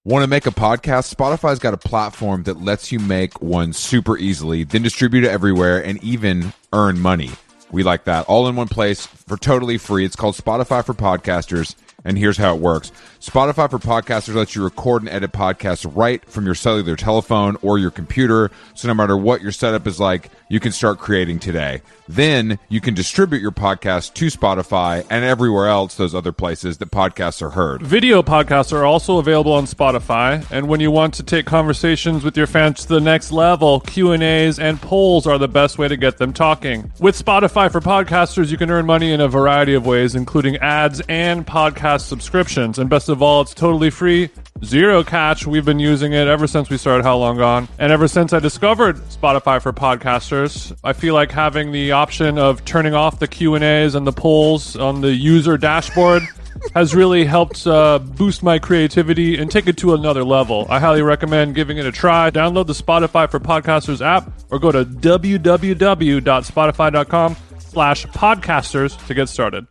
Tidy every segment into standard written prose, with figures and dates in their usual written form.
Want to make a podcast? Spotify's got a platform that lets you make one super easily, then distribute it everywhere, and even earn money. We like that. All in one place for totally free. It's called Spotify for Podcasters, and here's how it works. Spotify for Podcasters lets you record and edit podcasts right from your cellular telephone or your computer, so no matter what your setup is like, you can start creating today. Then you can distribute your podcast to Spotify and everywhere else, those other places that podcasts are heard. Video podcasts are also available on Spotify, and when you want to take conversations with your fans to the next level, Q&As and polls are the best way to get them talking. With Spotify for Podcasters, you can earn money in a variety of ways, including ads and podcast subscriptions. And best of all, it's totally free, zero catch. We've been using it ever since we started How Long Gone. And ever since I discovered Spotify for Podcasters, I feel like having the option of turning off the Q&As and the polls on the user dashboard has really helped boost my creativity and take it to another level. I highly recommend giving it a try. Download the Spotify for Podcasters app or go to www.spotify.com/podcasters to get started.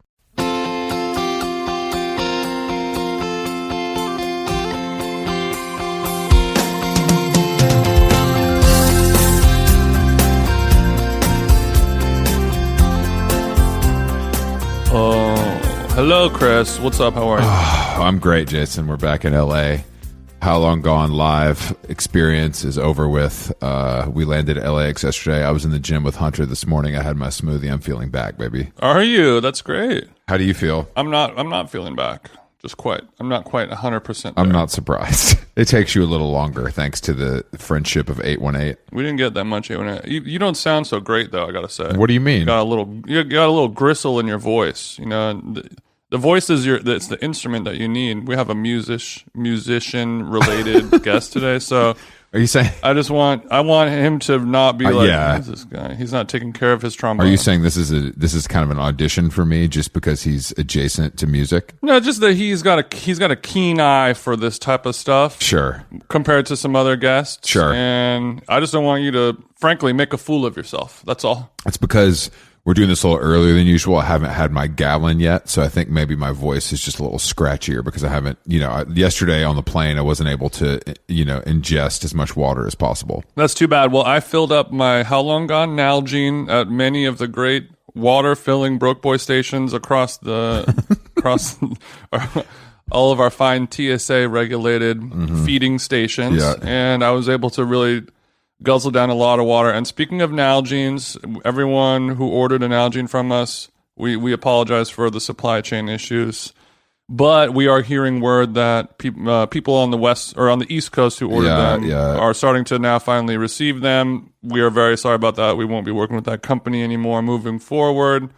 Hello, Chris. What's up? How are you? I'm great, Jason. We're back in LA. How Long Gone live experience is over with. We landed at LAX yesterday. I was in the gym with Hunter this morning. I had my smoothie. I'm feeling back, baby. Are you? That's great. How do you feel? I'm not feeling back. I'm not quite 100% there. I'm not surprised. It takes you a little longer thanks to the friendship of 818. We didn't get that much 818. You don't sound so great though, I got to say. What do you mean? You got a little gristle in your voice, you know. The voice is it's the instrument that you need. We have a musician related guest today, so are you saying I want him to not be like, who's this guy? He's not taking care of his trombone. Are you saying this is kind of an audition for me just because he's adjacent to music? No, just that he's got a keen eye for this type of stuff. Sure. Compared to some other guests. Sure. And I just don't want you to frankly make a fool of yourself. That's all. It's because we're doing this a little earlier than usual. I haven't had my gallon yet, so I think maybe my voice is just a little scratchier because I haven't, yesterday on the plane, I wasn't able to, ingest as much water as possible. That's too bad. Well, I filled up my How Long Gone Nalgene at many of the great water-filling Broke Boy stations across all of our fine TSA-regulated feeding stations, and I was able to really guzzle down a lot of water. And speaking of Nalgenes, everyone who ordered an Nalgene from us, we apologize for the supply chain issues. But we are hearing word that people on the west or on the East Coast who ordered them are starting to now finally receive them. We are very sorry about that. We won't be working with that company anymore moving forward.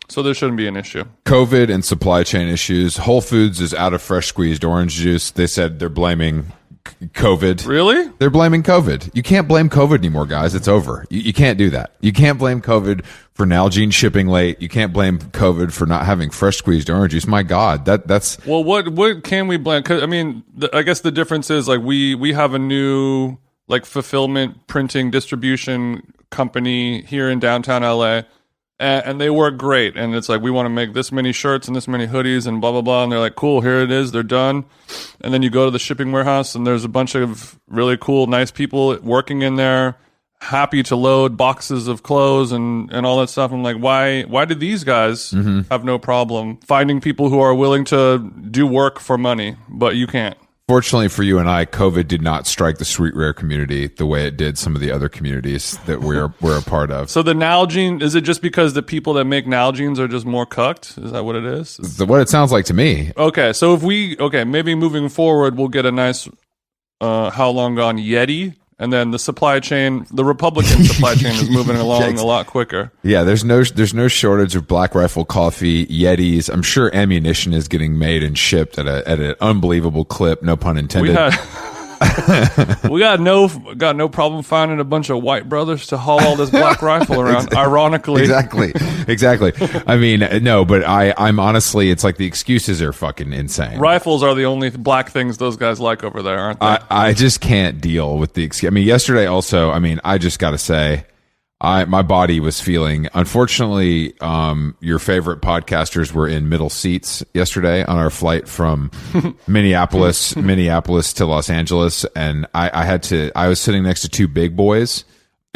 So there shouldn't be an issue. COVID and supply chain issues. Whole Foods is out of fresh squeezed orange juice. They said they're blaming COVID. Really? They're blaming COVID. You can't blame COVID anymore, guys. It's over. You can't do that. You can't blame COVID for Nalgene shipping late. You can't blame COVID for not having fresh squeezed orange juice. My God, that's well. What can we blame? 'Cause, I mean, I guess the difference is like we have a new like fulfillment, printing, distribution company here in downtown LA. And they work great. And it's like, we want to make this many shirts and this many hoodies and blah, blah, blah. And they're like, cool, here it is. They're done. And then you go to the shipping warehouse and there's a bunch of really cool, nice people working in there, happy to load boxes of clothes and all that stuff. I'm like, why did these guys have no problem finding people who are willing to do work for money, but you can't? Fortunately for you and I, COVID did not strike the sweet rare community the way it did some of the other communities that we're a part of. So the Nalgene, is it just because the people that make Nalgenes are just more cucked? Is that what it is? What it sounds like to me. Okay, so maybe moving forward, we'll get a nice How Long Gone Yeti. And then the supply chain, the Republican supply chain is moving along a lot quicker. Yeah, there's no shortage of Black Rifle Coffee, Yetis. I'm sure ammunition is getting made and shipped at an unbelievable clip. No pun intended. We got no problem finding a bunch of white brothers to haul all this Black Rifle around. Ironically, exactly. I mean, no, but I'm honestly, it's like the excuses are fucking insane. Rifles are the only black things those guys like over there, aren't they? I just can't deal with the excuse. I mean, yesterday also. I mean, I just got to say, my body was feeling. Unfortunately, your favorite podcasters were in middle seats yesterday on our flight from Minneapolis to Los Angeles, and I was sitting next to two big boys.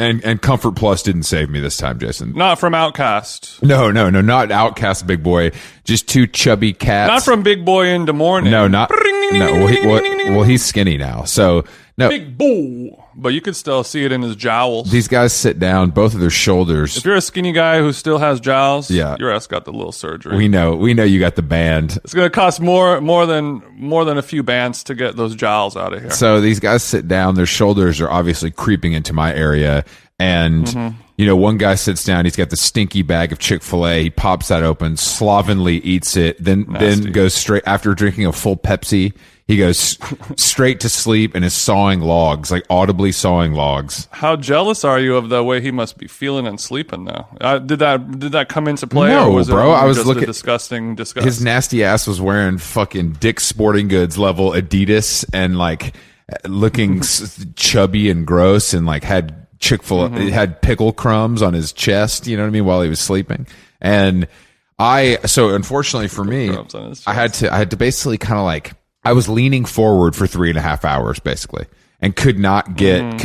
And Comfort Plus didn't save me this time, Jason. Not from Outcast. No, not Outcast Big Boy. Just two chubby cats. Not from Big Boy into Morning. No, not. No, well, he's skinny now. So no, Big Boy. But you could still see it in his jowls. These guys sit down, both of their shoulders. If you're a skinny guy who still has jowls, yeah, your ass got the little surgery. We know you got the band. It's going to cost more than a few bands to get those jowls out of here. So these guys sit down, their shoulders are obviously creeping into my area, and one guy sits down, he's got the stinky bag of Chick-fil-A, he pops that open, slovenly eats it, then goes straight after drinking a full Pepsi. He goes straight to sleep and is sawing logs, like audibly sawing logs. How jealous are you of the way he must be feeling and sleeping now? Did that come into play? No, or was bro. I was looking. Disgusting. His nasty ass was wearing fucking Dick's Sporting Goods level Adidas and like looking chubby and gross and like had Chick-fil-A, had pickle crumbs on his chest. You know what I mean? While he was sleeping. And so unfortunately for me, I had to basically kind of like. I was leaning forward for 3.5 hours basically and could not get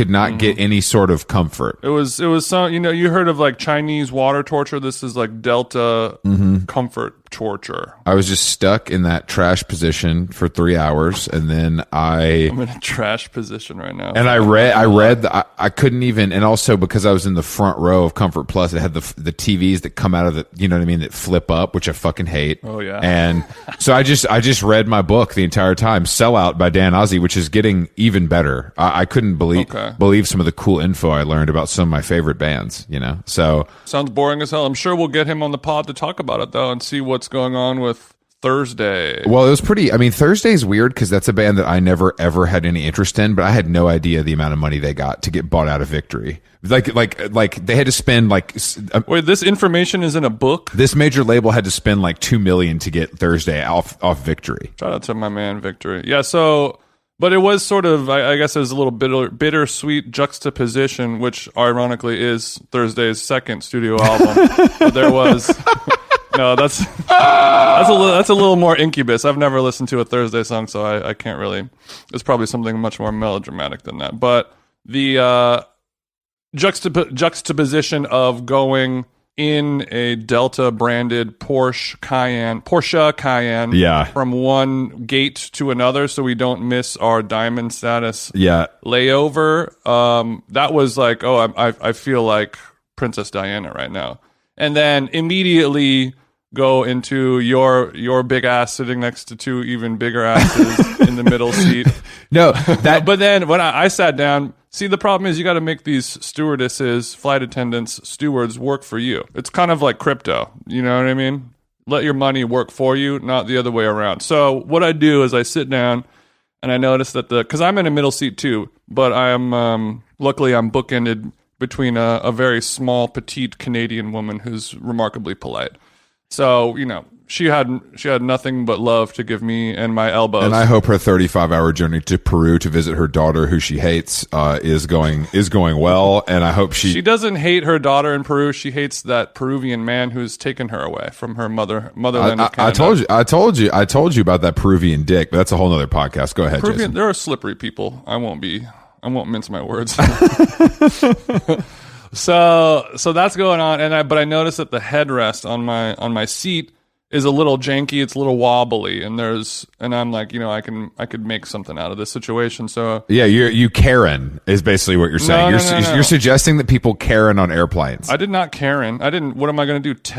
any sort of comfort. It was some, you heard of like Chinese water torture. This is like Delta comfort torture. I was just stuck in that trash position for 3 hours, and then I'm in a trash position right now. And I I couldn't even, and also because I was in the front row of Comfort Plus, it had the TVs that come out of the, you know what I mean, that flip up, which I fucking hate. Oh yeah. And so I just read my book the entire time, Sellout by Dan Ozzie, which is getting even better. I couldn't believe some of the cool info I learned about some of my favorite bands, so. Sounds boring as hell. I'm sure we'll get him on the pod to talk about it though and see what's going on with Thursday. Well, it was Thursday's weird because that's a band that I never ever had any interest in, but I had no idea the amount of money they got to get bought out of Victory. Like they had to spend wait, this information is in a book? This major label had to spend like $2 million to get Thursday off Victory. Shout out to my man Victory. Yeah, so but it was sort of, I guess it was a little bittersweet juxtaposition, which ironically is Thursday's second studio album. But there was no, that's a little more Incubus. I've never listened to a Thursday song, so I can't really. It's probably something much more melodramatic than that. But the juxtaposition of going in a Delta branded Porsche Cayenne, yeah, from one gate to another, so we don't miss our diamond status, yeah, layover. That was like, I feel like Princess Diana right now, and then immediately go into your big ass sitting next to two even bigger asses in the middle seat. No, but then when I sat down. See, the problem is you got to make these stewardesses, flight attendants, stewards work for you. It's kind of like crypto. You know what I mean? Let your money work for you, not the other way around. So what I do is I sit down and I notice that because I'm in a middle seat too, but luckily I'm bookended between a very small, petite Canadian woman who's remarkably polite. So, she had nothing but love to give me and my elbows. And I hope her 35-hour journey to Peru to visit her daughter, who she hates, is going well. And I hope she doesn't hate her daughter in Peru. She hates that Peruvian man who's taken her away from her motherland of Canada. I told you about that Peruvian dick, but that's a whole nother podcast. Go ahead, Jason. There are slippery people. I won't mince my words. So that's going on, but I noticed that the headrest on my seat is a little janky, it's a little wobbly, and I'm like, I could make something out of this situation. So yeah, you Karen is basically what you're saying. No. You're suggesting that people Karen on airplanes. I did not Karen. I didn't. What am I going to do?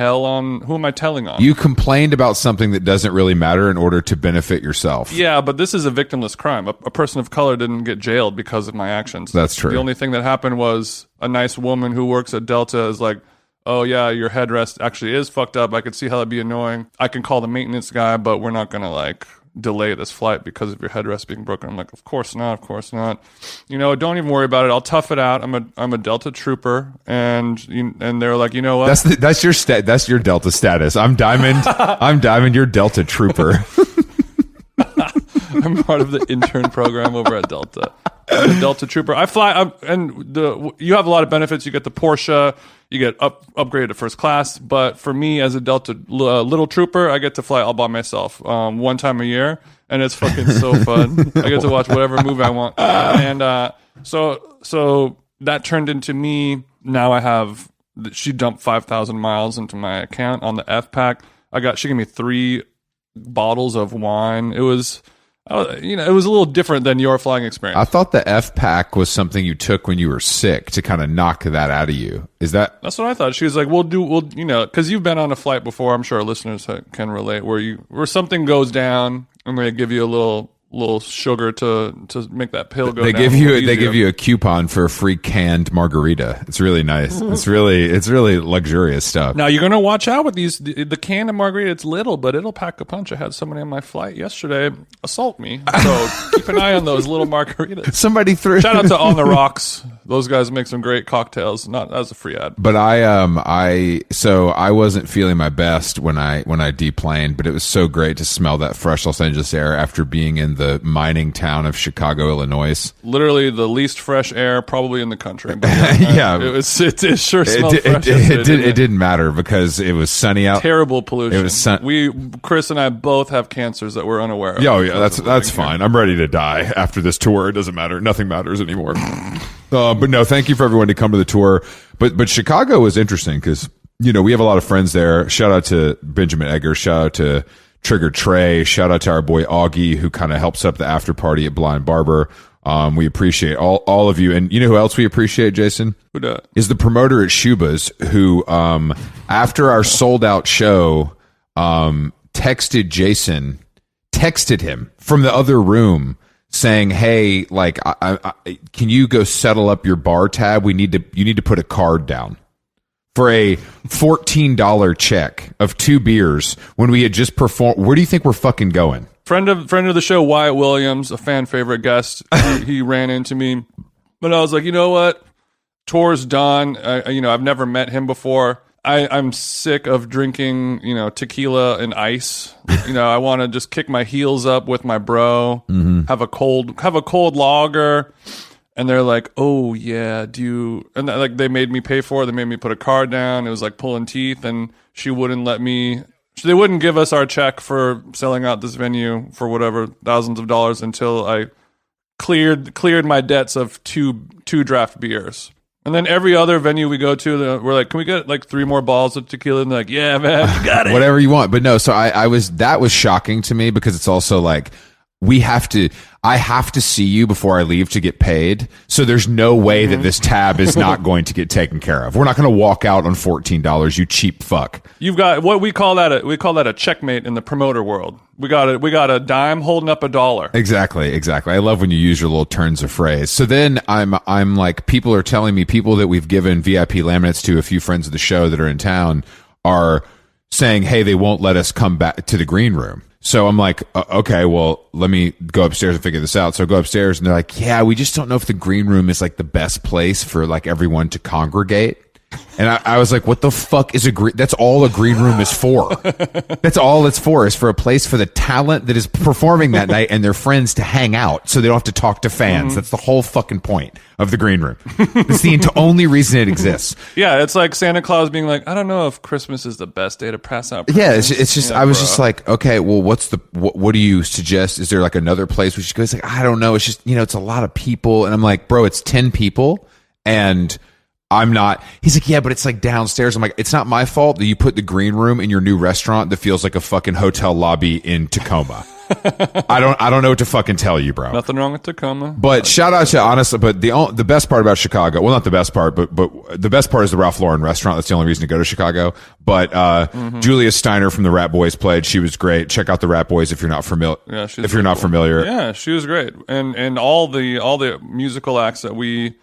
Who am I telling on? You complained about something that doesn't really matter in order to benefit yourself. Yeah, but this is a victimless crime. A person of color didn't get jailed because of my actions. That's true. The only thing that happened was a nice woman who works at Delta is like, oh yeah, your headrest actually is fucked up. I could see how that'd be annoying. I can call the maintenance guy, but we're not gonna like delay this flight because of your headrest being broken. I'm like, of course not. Don't even worry about it. I'll tough it out. I'm a Delta trooper, and they're like, you know what? That's your Delta status. I'm Diamond. I'm Diamond. You're Delta trooper. I'm part of the intern program over at Delta. I'm a Delta Trooper. I fly, you have a lot of benefits. You get the Porsche, you get upgraded to first class. But for me, as a Delta Little Trooper, I get to fly all by myself one time a year, and it's fucking so fun. I get to watch whatever movie I want, and so that turned into me. Now I have. She dumped 5,000 miles into my account on the F pack. She gave me 3 bottles of wine. It was. It was a little different than your flying experience. I thought the F pack was something you took when you were sick to kind of knock that out of you. Is that? That's what I thought. She was like, because you've been on a flight before. I'm sure our listeners can relate where something goes down and they give you a little sugar to make that pill go down. They give you a coupon for a free canned margarita. It's really nice. It's really luxurious stuff. Now you're gonna watch out with these. The can of margarita, it's little, but it'll pack a punch. I had somebody on my flight yesterday assault me, so keep an eye on those little margaritas. Somebody threw. Shout out to On the Rocks. Those guys make some great cocktails. Not as a free ad. But I wasn't feeling my best when I deplaned, but it was so great to smell that fresh Los Angeles air after being in the mining town of Chicago, Illinois. Literally the least fresh air probably in the country. But yeah, it sure smelled fresh. It didn't matter because it was sunny out. Terrible pollution. It was Chris and I both have cancers that we're unaware of. Yeah, that's fine. I'm ready to die after this tour. It doesn't matter. Nothing matters anymore. But no, thank you for everyone to come to the tour. But Chicago was interesting because we have a lot of friends there. Shout out to Benjamin Egger. Shout out to Trigger Trey. Shout out to our boy Augie, who kind of helps up the after party at Blind Barber. We appreciate all of you. And you know who else we appreciate, Jason? Who dat? Is the promoter at Shuba's who, after our sold out show, texted him from the other room saying, "Hey, like, can you go settle up your bar tab? You need to put a card down." For a $14 check of 2 beers when we had just performed. Where do you think we're fucking going? Friend of the show, Wyatt Williams, a fan favorite guest. He ran into me, but I was like, you know what? Tour's done. I've never met him before. I'm sick of drinking, tequila and ice. I want to just kick my heels up with my bro, have a cold lager. And they're like, "Oh yeah, and like they made me pay for it. They made me put a card down. It was like pulling teeth, and she wouldn't let me. They wouldn't give us our check for selling out this venue for whatever thousands of dollars until I cleared my debts of two draft beers. And then every other venue we go to, we're like, "Can we get like 3 more bottles of tequila?" And they're like, "Yeah, man, you got it. Whatever you want." But no, so that was shocking to me because it's also like I have to see you before I leave to get paid. So there's no way that this tab is not going to get taken care of. We're not going to walk out on $14, you cheap fuck. You've got what we call that a checkmate in the promoter world. We got a dime holding up $1. Exactly. I love when you use your little turns of phrase. So then I'm like, people are telling me, people that we've given VIP laminates to, a few friends of the show that are in town, are saying, "Hey, they won't let us come back to the green room." So I'm like, okay, well, let me go upstairs and figure this out. So I go upstairs and they're like, "Yeah, we just don't know if the green room is like the best place for like everyone to congregate." And I was like, what the fuck is that's all a green room is for. That's all it's for, is for a place for the talent that is performing that night and their friends to hang out so they don't have to talk to fans. That's the whole fucking point of the green room. It's the only reason it exists. Yeah, it's like Santa Claus being like, "I don't know if Christmas is the best day to pass out presents." Yeah, it's just, I was just like, okay, well, what do you suggest? Is there like another place we should go? It's like, I don't know. It's just, it's a lot of people. And I'm like, bro, it's 10 people and I'm not. He's like, "Yeah, but it's like downstairs." I'm like, "It's not my fault that you put the green room in your new restaurant that feels like a fucking hotel lobby in Tacoma." I don't know what to fucking tell you, bro. Nothing wrong with Tacoma. But shout out to, honestly, but the best part about Chicago, well, not the best part, but the best part is the Ralph Lauren restaurant. That's the only reason to go to Chicago. But Julia Steiner from the Rat Boys played. She was great. Check out the Rat Boys if you're not familiar. Yeah, familiar. Yeah, she was great. And all the musical acts that we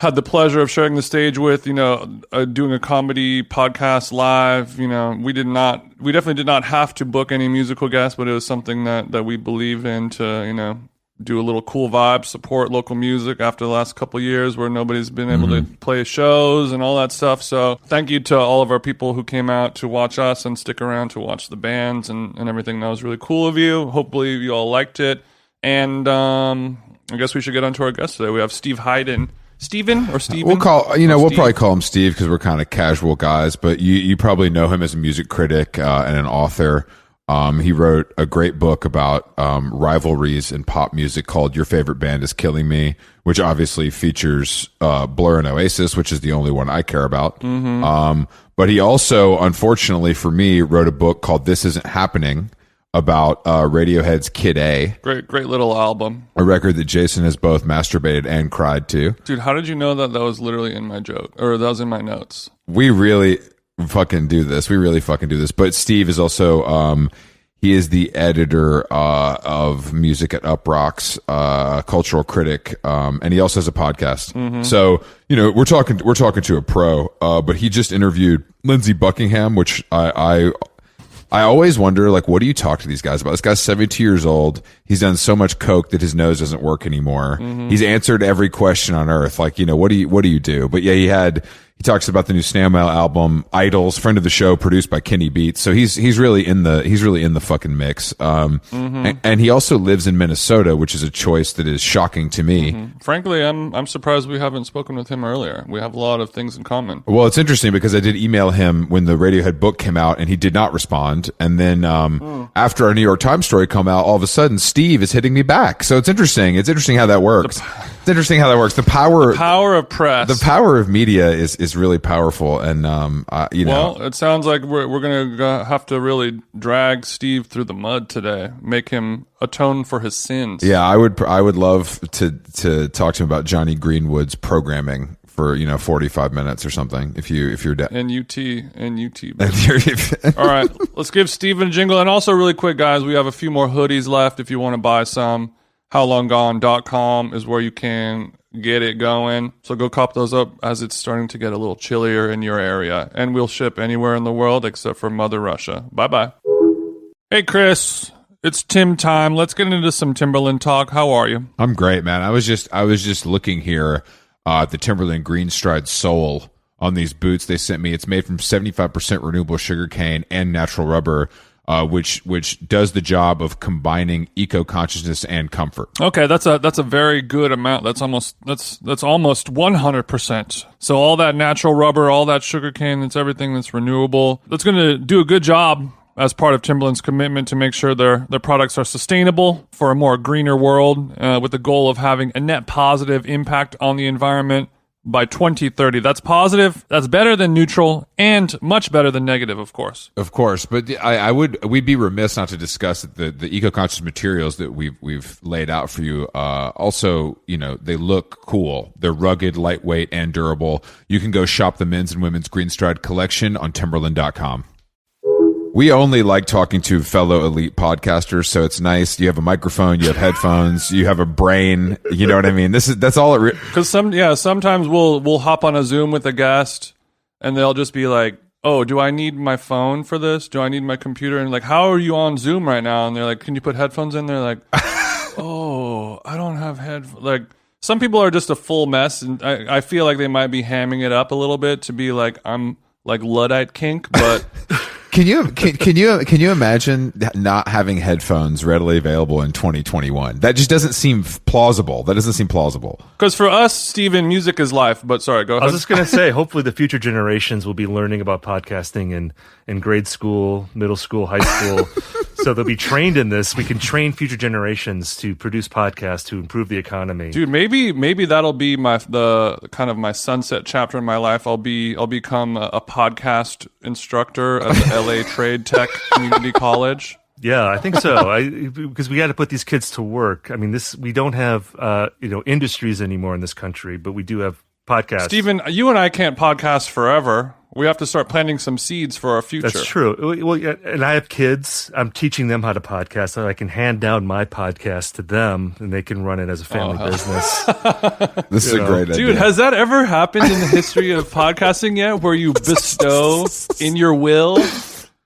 had the pleasure of sharing the stage with, doing a comedy podcast live. We definitely did not have to book any musical guests, but it was something that we believe in to, do a little cool vibe, support local music after the last couple of years where nobody's been able to play shows and all that stuff. So thank you to all of our people who came out to watch us and stick around to watch the bands and everything. That was really cool of you. Hopefully you all liked it. And, I guess we should get on to our guest today. We have Steve Hyden. Steven or Steven? We'll probably call him Steve because we're kind of casual guys, but you probably know him as a music critic and an author. He wrote a great book about rivalries in pop music called Your Favorite Band Is Killing Me, which obviously features Blur and Oasis, which is the only one I care about. But he also, unfortunately for me, wrote a book called This Isn't Happening about Radiohead's Kid A. Great little album. A record that Jason has both masturbated and cried to. Dude, how did you know that was literally in my joke? Or that was in my notes? We really fucking do this. But Steve is also... he is the editor of music at Uproxx, cultural critic, and he also has a podcast. So, we're talking to a pro, but he just interviewed Lindsay Buckingham, which I always wonder, like, what do you talk to these guys about? This guy's 72 years old. He's done so much coke that his nose doesn't work anymore. He's answered every question on earth. Like, what do you do? But yeah, he talks about the new Snail Mail album, Idols, friend of the show, produced by Kenny Beats. So he's really in the fucking mix. And he also lives in Minnesota, which is a choice that is shocking to me. Frankly, I'm surprised we haven't spoken with him earlier. We have a lot of things in common. Well, it's interesting because I did email him when the Radiohead book came out and he did not respond. And then after our New York Times story come out, all of a sudden Steve is hitting me back. So it's interesting. It's interesting how that works. The power of press. The power of media is really powerful, and Well, it sounds like we're gonna have to really drag Steve through the mud today, make him atone for his sins. Yeah, I would love to talk to him about Johnny Greenwood's programming for 45 minutes or something. If you're down. And UT. All right, let's give Steven a jingle, and also really quick, guys, we have a few more hoodies left if you want to buy some. HowLongGone.com is where you can get it going. So go cop those up as it's starting to get a little chillier in your area. And we'll ship anywhere in the world except for Mother Russia. Bye-bye. Hey, Chris. It's Tim time. Let's get into some Timberland talk. How are you? I'm great, man. I was just looking here at the Timberland Greenstride sole on these boots they sent me. It's made from 75% renewable sugarcane and natural rubber. Which does the job of combining eco-consciousness and comfort. Okay, that's a very good amount. That's almost 100%. So all that natural rubber, all that sugarcane, that's everything that's renewable. That's going to do a good job as part of Timberland's commitment to make sure their products are sustainable for a more greener world, with the goal of having a net positive impact on the environment by 2030. That's positive. That's better than neutral, and much better than negative, of course. Of course, but we'd be remiss not to discuss the eco-conscious materials that we've laid out for you. Also, they look cool. They're rugged, lightweight, and durable. You can go shop the men's and women's Greenstride collection on Timberland.com. We only like talking to fellow elite podcasters, so it's nice. You have a microphone, you have headphones, you have a brain. You know what I mean? That's all it. Because sometimes we'll hop on a Zoom with a guest, and they'll just be like, "Oh, do I need my phone for this? Do I need my computer?" And like, "How are you on Zoom right now?" And they're like, "Can you put headphones in?" They're like, "Oh, I don't have headphones." Like, some people are just a full mess, and I feel like they might be hamming it up a little bit to be like, I'm like Luddite kink, but. Can you imagine not having headphones readily available in 2021? That just doesn't seem plausible. Because for us, Steven, music is life. But sorry, go ahead. I was just going to say, hopefully the future generations will be learning about podcasting in grade school, middle school, high school. So they'll be trained in this. We can train future generations to produce podcasts to improve the economy. Dude, maybe that'll be the kind of my sunset chapter in my life. I'll become a podcast instructor at the LA Trade Tech Community College. Yeah, I think so. Because we got to put these kids to work. I mean, we don't have industries anymore in this country, but we do have podcasts. Steven, you and I can't podcast forever. We have to start planting some seeds for our future. That's true. Well, yeah, and I have kids. I'm teaching them how to podcast, so I can hand down my podcast to them, and they can run it as a family business. This is a great idea. Dude, has that ever happened in the history of podcasting yet, where you bestow in your will?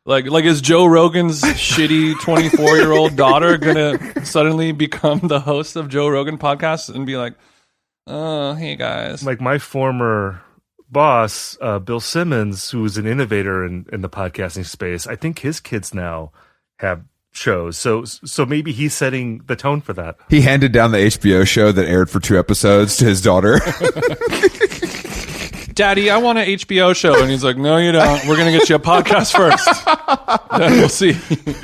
Like is Joe Rogan's shitty 24-year-old daughter gonna suddenly become the host of Joe Rogan podcast and be like, "Oh, hey guys." Like my former boss, Bill Simmons, who was an innovator in the podcasting space, I think his kids now have shows. So maybe he's setting the tone for that. He handed down the HBO show that aired for 2 episodes to his daughter. Daddy, I want an HBO show. And he's like, no, you don't. We're going to get you a podcast first. Then we'll see.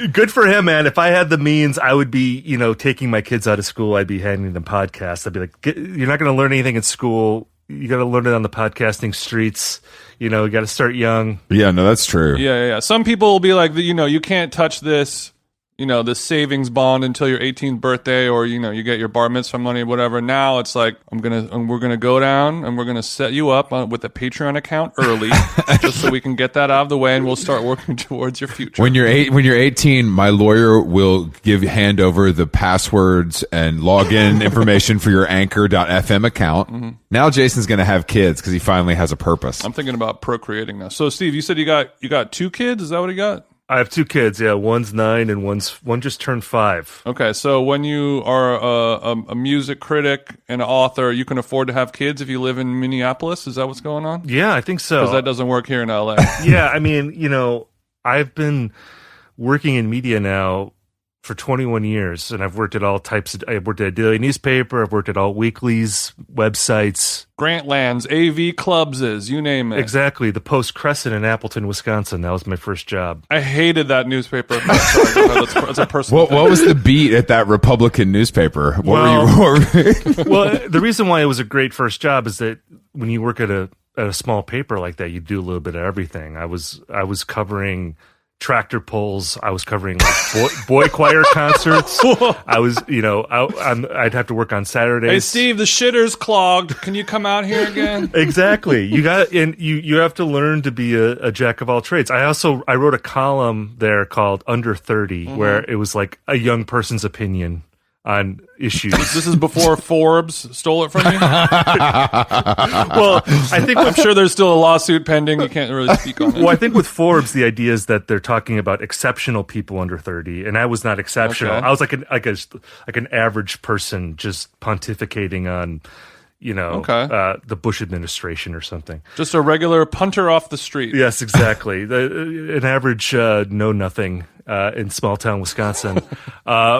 Good for him, man. If I had the means, I would be, taking my kids out of school. I'd be handing them podcasts. I'd be like, you're not going to learn anything in school. You got to learn it on the podcasting streets. You got to start young. Yeah, no, that's true. Yeah. Some people will be like, you can't touch this. This savings bond until your 18th birthday, or you get your bar mitzvah money, whatever. Now it's like we're gonna go down and we're gonna set you up with a Patreon account early, just so we can get that out of the way, and we'll start working towards your future. When you're 18, my lawyer will hand over the passwords and login information for your Anchor.fm account. Mm-hmm. Now Jason's gonna have kids because he finally has a purpose. I'm thinking about procreating now. So Steve, you said you got 2 kids. Is that what you got? I have 2 kids. Yeah, one's 9 and one just turned 5. Okay, so when you are a music critic and an author, you can afford to have kids if you live in Minneapolis. Is that what's going on? Yeah, I think so. Because that doesn't work here in LA. Yeah, I mean, I've been working in media now for 21 years, and I've worked at all types of. I've worked at a daily newspaper. I've worked at all weeklies, websites, Grantlands, AV clubs, you name it. Exactly. The Post Crescent in Appleton, Wisconsin. That was my first job. I hated that newspaper. Sorry, go ahead. That's a personal. What was the beat at that Republican newspaper? What were you? Well, the reason why it was a great first job is that when you work at a small paper like that, you do a little bit of everything. I was covering tractor pulls. I was covering boy choir concerts. I was, I'd have to work on Saturdays. Hey, Steve, the shitter's clogged. Can you come out here again? Exactly. You have to learn to be a jack of all trades. I wrote a column there called Under 30, where it was like a young person's opinion on issues. This is before Forbes stole it from you? Well, I'm sure there's still a lawsuit pending. You can't really speak on it. Well, I think with Forbes, the idea is that they're talking about exceptional people under 30, and I was not exceptional. Okay. I was like an average person just pontificating on, the Bush administration or something. Just a regular punter off the street. Yes, exactly. An average know-nothing in small town Wisconsin. I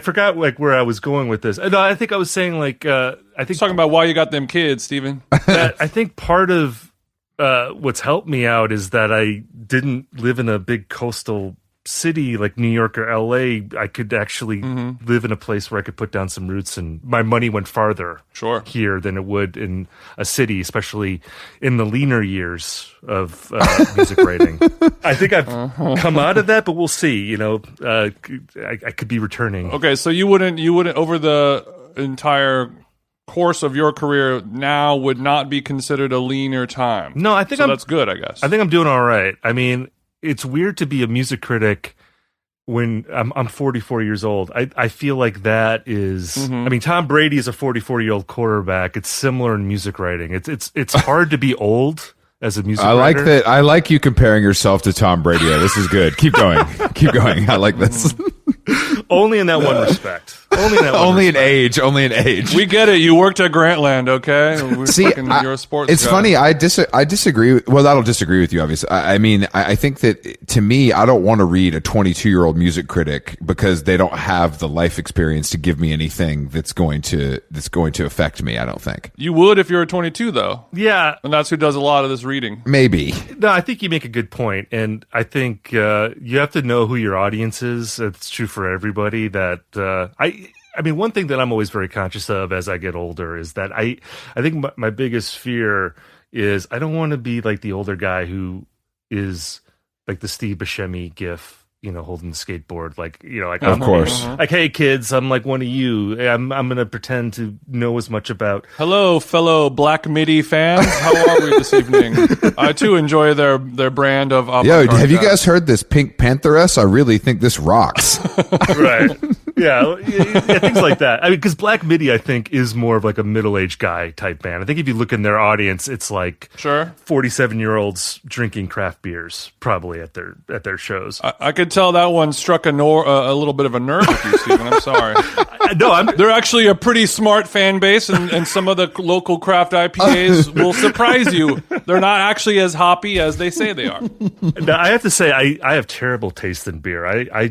forgot where I was going with this. No, I think I was saying talking about why you got them kids, Steven. I think part of what's helped me out is that I didn't live in a big coastal city like New York or LA. I could actually live in a place where I could put down some roots, and my money went farther here than it would in a city, especially in the leaner years of music writing. I think I've come out of that, but we'll see. I could be returning. Okay, so you wouldn't over the entire course of your career now would not be considered a leaner time. No, I think that's good, I guess. I think I'm doing all right. I mean, it's weird to be a music critic when I'm 44 years old. I feel like that is. I mean, Tom Brady is a 44-year-old quarterback. It's similar in music writing. It's hard to be old as a music writer. Like that. I like you comparing yourself to Tom Brady. This is good. Keep going. Keep going. I like this. Only in that one respect. Only in age. We get it. You worked at Grantland, okay? You're a sports it's guy. funny. I disagree. Well, I don't disagree with you, obviously. I mean, I think that to me, I don't want to read a 22-year-old music critic because they don't have the life experience to give me anything that's going to affect me. I don't think you would if you were 22, though. Yeah, and that's who does a lot of this reading. Maybe. No, I think you make a good point, and I think you have to know who your audience is. It's true for everybody. That I mean, one thing that I'm always very conscious of as I get older is that I think my biggest fear is I don't want to be like the older guy who is like the Steve Buscemi gif, holding the skateboard, of course. Like, hey kids, I'm like one of you. I'm gonna pretend to know as much about. Hello, fellow Black Midi fans. How are we this evening? I too enjoy their brand of. Yo, have you guys heard this Pink Pantheress? I really think this rocks. Right. Yeah, things like that. I mean, because Black Midi, I think, is more of like a middle-aged guy type band. I think if you look in their audience, it's like 47-year-olds drinking craft beers, probably at their shows. I could tell that one struck a little bit of a nerve with you, Stephen. I'm sorry. They're actually a pretty smart fan base, and some of the local craft IPAs will surprise you. They're not actually as hoppy as they say they are. Now, I have to say, I have terrible taste in beer. I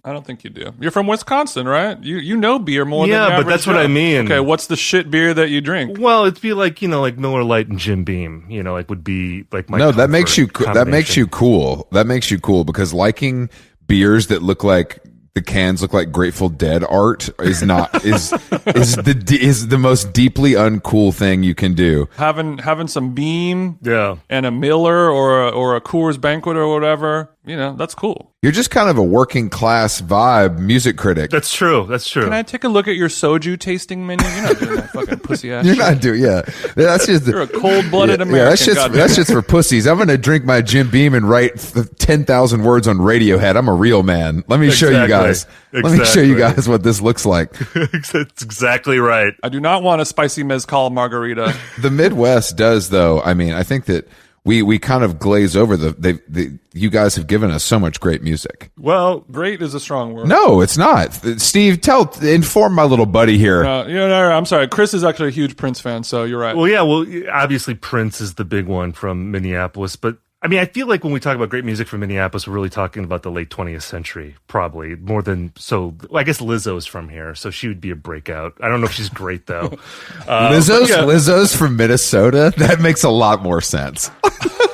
don't think you do. You're from Wisconsin, right? You know beer more than the but that's what I mean. Okay, what's the shit beer that you drink? Well, it'd be like, like Miller Lite and Jim Beam, like would be like my that makes you cool. That makes you cool because liking beers that look like the cans look like Grateful Dead art is the most deeply uncool thing you can do. Having some Beam, and a Miller or a Coors Banquet or whatever, that's cool. You're just kind of a working class vibe music critic. That's true. Can I take a look at your soju tasting menu? You're not doing that fucking pussy ass. You're not doing. Yeah, that's just. You're a cold-blooded American. That's just for pussies. I'm gonna drink my Jim Beam and write 10,000 words on Radiohead. I'm a real man. Let me show you guys. Let me show you guys what this looks like. That's exactly right. I do not want a spicy mezcal margarita. The Midwest does, though. I mean, I think that. We kind of glaze over you guys have given us so much great music. Well, great is a strong word. No, it's not. Steve, inform my little buddy here. No, I'm sorry. Chris is actually a huge Prince fan, so you're right. Well, yeah, obviously Prince is the big one from Minneapolis, but I mean, I feel like when we talk about great music from Minneapolis, we're really talking about the late 20th century, probably more than I guess Lizzo is from here, so she would be a breakout. I don't know if she's great though. Lizzo's from Minnesota. That makes a lot more sense.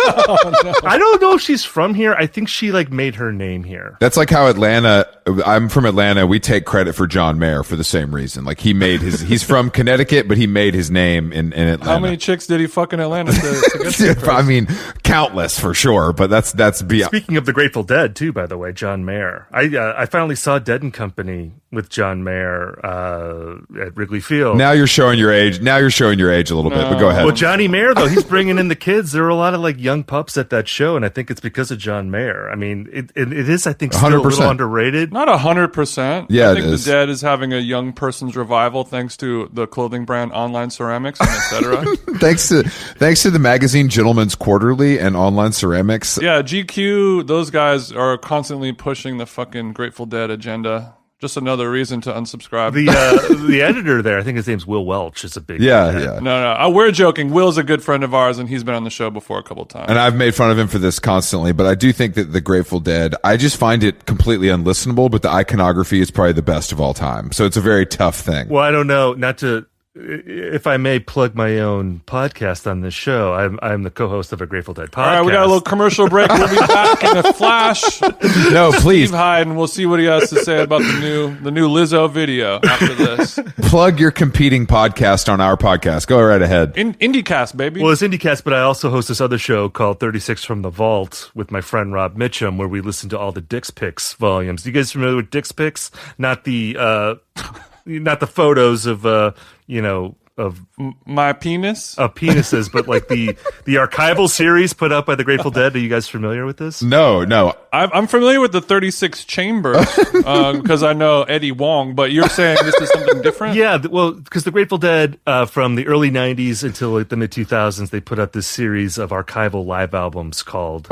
I don't know if she's from here. I think she made her name here. That's like how Atlanta. I'm from Atlanta. We take credit for John Mayer for the same reason. Like he's from Connecticut, but he made his name in Atlanta. How many chicks did he fuck in Atlanta to get to? I mean, countless for sure. But that's beyond. Speaking of the Grateful Dead, too, by the way, John Mayer. I finally saw Dead and Company with John Mayer at Wrigley Field. Now you're showing your age. Now you're showing your age a little bit. But go ahead. Well, Johnny Mayer though, he's bringing in the kids. There were a lot of young pups at that show, and I think it's because of John Mayer. I mean, it is, I think, still 100%. A little underrated. Not 100%. Yeah, I think the Dead is having a young person's revival thanks to the clothing brand Online Ceramics and etc. thanks to the magazine Gentleman's Quarterly and Online Ceramics. Yeah, GQ. Those guys are constantly pushing the fucking Grateful Dead agenda. Just another reason to unsubscribe. The editor there, I think his name's Will Welch, is a big fan. No, we're joking. Will's a good friend of ours, and he's been on the show before a couple times. And I've made fun of him for this constantly, but I do think that the Grateful Dead, I just find it completely unlistenable, but the iconography is probably the best of all time. So it's a very tough thing. Well, I don't know, if I may plug my own podcast on this show, I'm the co-host of a Grateful Dead podcast. All right, we got a little commercial break. We'll be back in a flash. No, please. Steve Hyden, we'll see what he has to say about the new Lizzo video after this. Plug your competing podcast on our podcast. Go right ahead. IndieCast, baby. Well, it's IndieCast, but I also host this other show called 36 from the Vault with my friend Rob Mitchum, where we listen to all the Dick's Picks volumes. You guys familiar with Dick's Picks? Not the photos of of my penis of penises, but the archival series put out by the Grateful Dead. Are you guys familiar with this? No. I'm familiar with the 36 Chambers because I know Eddie Wong. But you're saying this is something different? Yeah, well, because the Grateful Dead from the early '90s until the mid 2000s, they put out this series of archival live albums called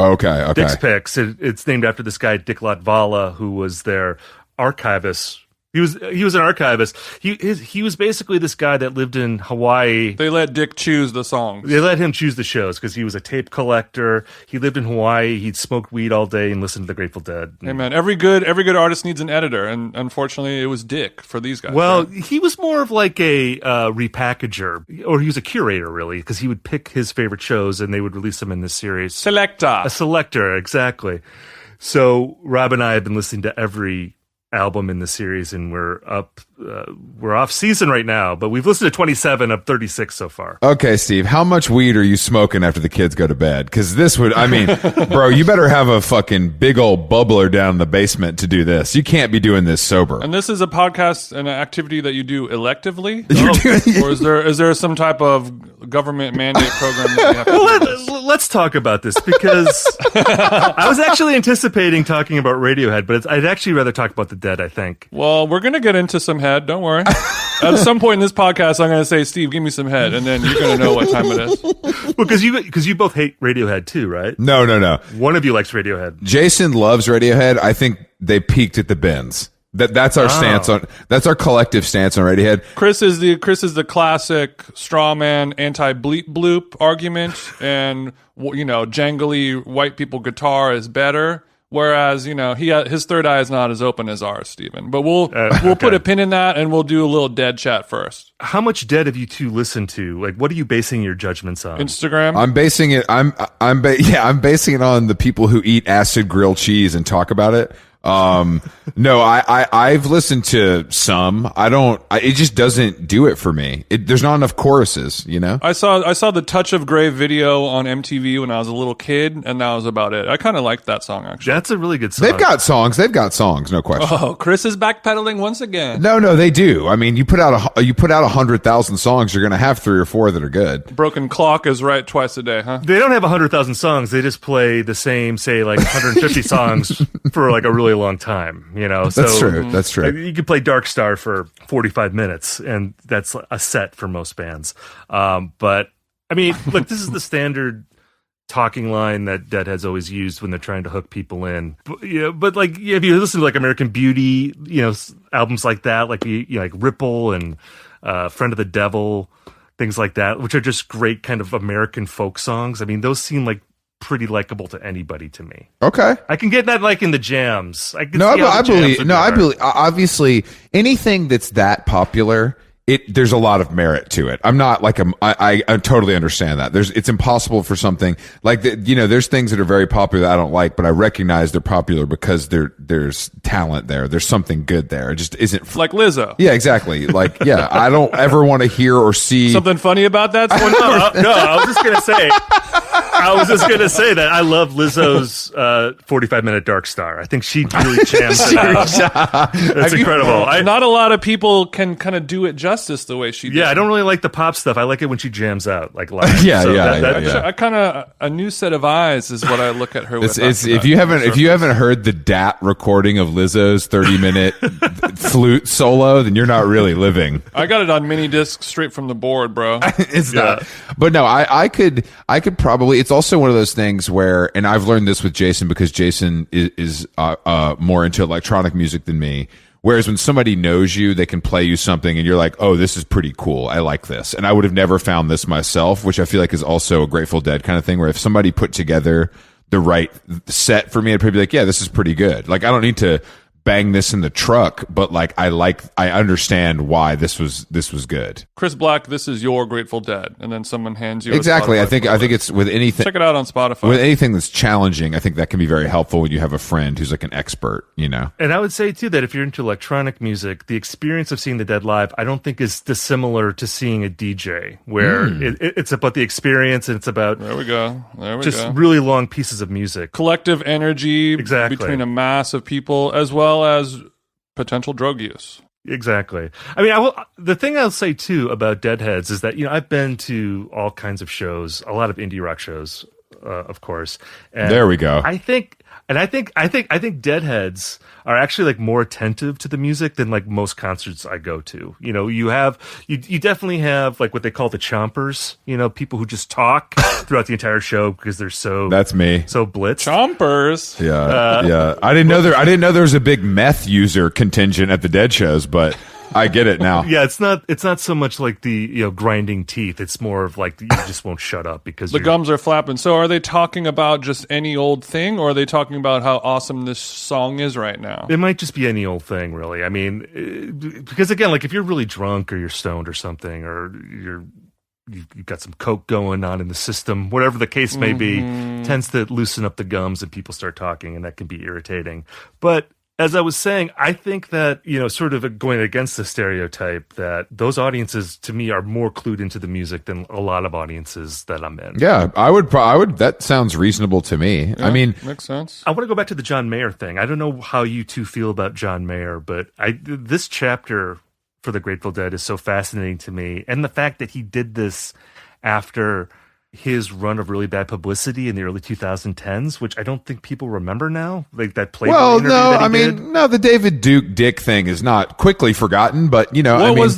Dick's Picks. It's named after this guy Dick Latvala, who was their archivist. He was an archivist. He was basically this guy that lived in Hawaii. They let Dick choose the songs. They let him choose the shows because he was a tape collector. He lived in Hawaii. He'd smoked weed all day and listened to the Grateful Dead. Hey man, every good artist needs an editor, and unfortunately, it was Dick for these guys. Well, right? He was more of like a repackager, or he was a curator really, because he would pick his favorite shows and they would release them in this series. Selector, exactly. So Rob and I have been listening to every album in the series, and we're up we're off season right now, but we've listened to 27 of 36 so far. Okay, Steve, how much weed are you smoking after the kids go to bed? Because this would, I mean, bro, you better have a fucking big old bubbler down in the basement to do this. You can't be doing this sober. And this is a podcast and an activity that you do electively? Or is there some type of government mandate program that you have to Well, let's talk about this, because I was actually anticipating talking about Radiohead, but I'd actually rather talk about the Dead, I think. Well, we're going to get into some head. Don't worry. At some point in this podcast, I'm going to say, Steve, give me some head, and then you're going to know what time it is. Well, because you both hate Radiohead too, right? No. One of you likes Radiohead. Jason loves Radiohead. I think they peaked at the bins. That's our stance on. That's our collective stance on Radiohead. Chris is the classic straw man anti bleep-bloop argument, and jangly white people guitar is better. Whereas, his third eye is not as open as ours, Stephen. But we'll put a pin in that, and we'll do a little Dead chat first. How much Dead have you two listened to? Like, what are you basing your judgments on? Instagram. I'm basing it. I'm basing it on the people who eat acid grilled cheese and talk about it. No, I've listened to some. It just doesn't do it for me. There's not enough choruses, I saw the Touch of Grey video on MTV when I was a little kid, and that was about it. I kind of liked that song, actually. That's a really good song. They've got songs, no question. Oh, Chris is backpedaling once again. No, they do. I mean, you put out 100,000 songs, you're going to have 3 or 4 that are good. Broken clock is right twice a day, huh? They don't have 100,000 songs. They just play the same, say, like 150 songs for like a really long time, That's true. That's true. You could play Dark Star for 45 minutes, and that's a set for most bands. But I mean, look, this is the standard talking line that Deadhead's always used when they're trying to hook people in. But like, if you listen to like American Beauty, albums like that, like like Ripple and Friend of the Devil, things like that, which are just great kind of American folk songs. I mean, those seem like pretty likable to anybody to me. Okay. I can get that like in the jams. I believe obviously anything that's that popular, there's a lot of merit to it. I'm not like I totally understand that. It's impossible for something like that. There's things that are very popular that I don't like, but I recognize they're popular because there's talent there. There's something good there. It just isn't like Lizzo. Yeah, exactly. Like, yeah, I don't ever want to hear or see something funny about that. No, I was just gonna say that I love Lizzo's 45-minute Dark Star. I think she really jams it out. That's incredible. Not a lot of people can kind of do it justice the way she does. Yeah, I don't really like the pop stuff. I like it when she jams out like live. Yeah. I kind of a new set of eyes is what I look at her with. If you haven't heard the DAT recording of Lizzo's 30-minute flute solo, then you're not really living. I got it on mini disc straight from the board, bro. It's not. But no, I could probably. It's also one of those things where, and I've learned this with Jason because Jason is more into electronic music than me. Whereas when somebody knows you, they can play you something and you're like, oh, this is pretty cool. I like this. And I would have never found this myself, which I feel like is also a Grateful Dead kind of thing, where if somebody put together the right set for me, I'd probably be like, yeah, this is pretty good. Like, I don't need to bang this in the truck, but like I understand why this was good. Chris Black, this is your Grateful Dead, and then someone hands you exactly. I think it's with anything. Check it out on Spotify. With anything that's challenging, I think that can be very helpful when you have a friend who's like an expert. And I would say too that if you're into electronic music, the experience of seeing the Dead live, I don't think is dissimilar to seeing a DJ, where it's about the experience and it's about there we go really long pieces of music, collective energy between a mass of people, as well as potential drug use. Exactly. I mean, the thing I'll say too about Deadheads is that I've been to all kinds of shows, a lot of indie rock shows, of course. And there we go. I think Deadheads are actually like more attentive to the music than like most concerts I go to. You definitely have like what they call the chompers, people who just talk throughout the entire show because they're that's me. So blitzed. Chompers. Yeah. I didn't know there was a big meth user contingent at the Dead shows, but I get it now. Yeah, it's not so much like the grinding teeth. It's more of like you just won't shut up because the gums are flapping. So are they talking about just any old thing, or are they talking about how awesome this song is right now? It might just be any old thing, really. I mean, because again, like if you're really drunk or you're stoned or something, or you've got some coke going on in the system, whatever the case may be, tends to loosen up the gums and people start talking, and that can be irritating. But as I was saying, I think that, sort of going against the stereotype that those audiences to me are more clued into the music than a lot of audiences that I'm in. Yeah, I would. That sounds reasonable to me. Yeah, I mean, makes sense. I want to go back to the John Mayer thing. I don't know how you two feel about John Mayer, but this chapter for the Grateful Dead is so fascinating to me. And the fact that he did this after his run of really bad publicity in the early 2010s, which I don't think people remember now, like that Playboy interview that he did. No, the David Duke Dick thing is not quickly forgotten, but Was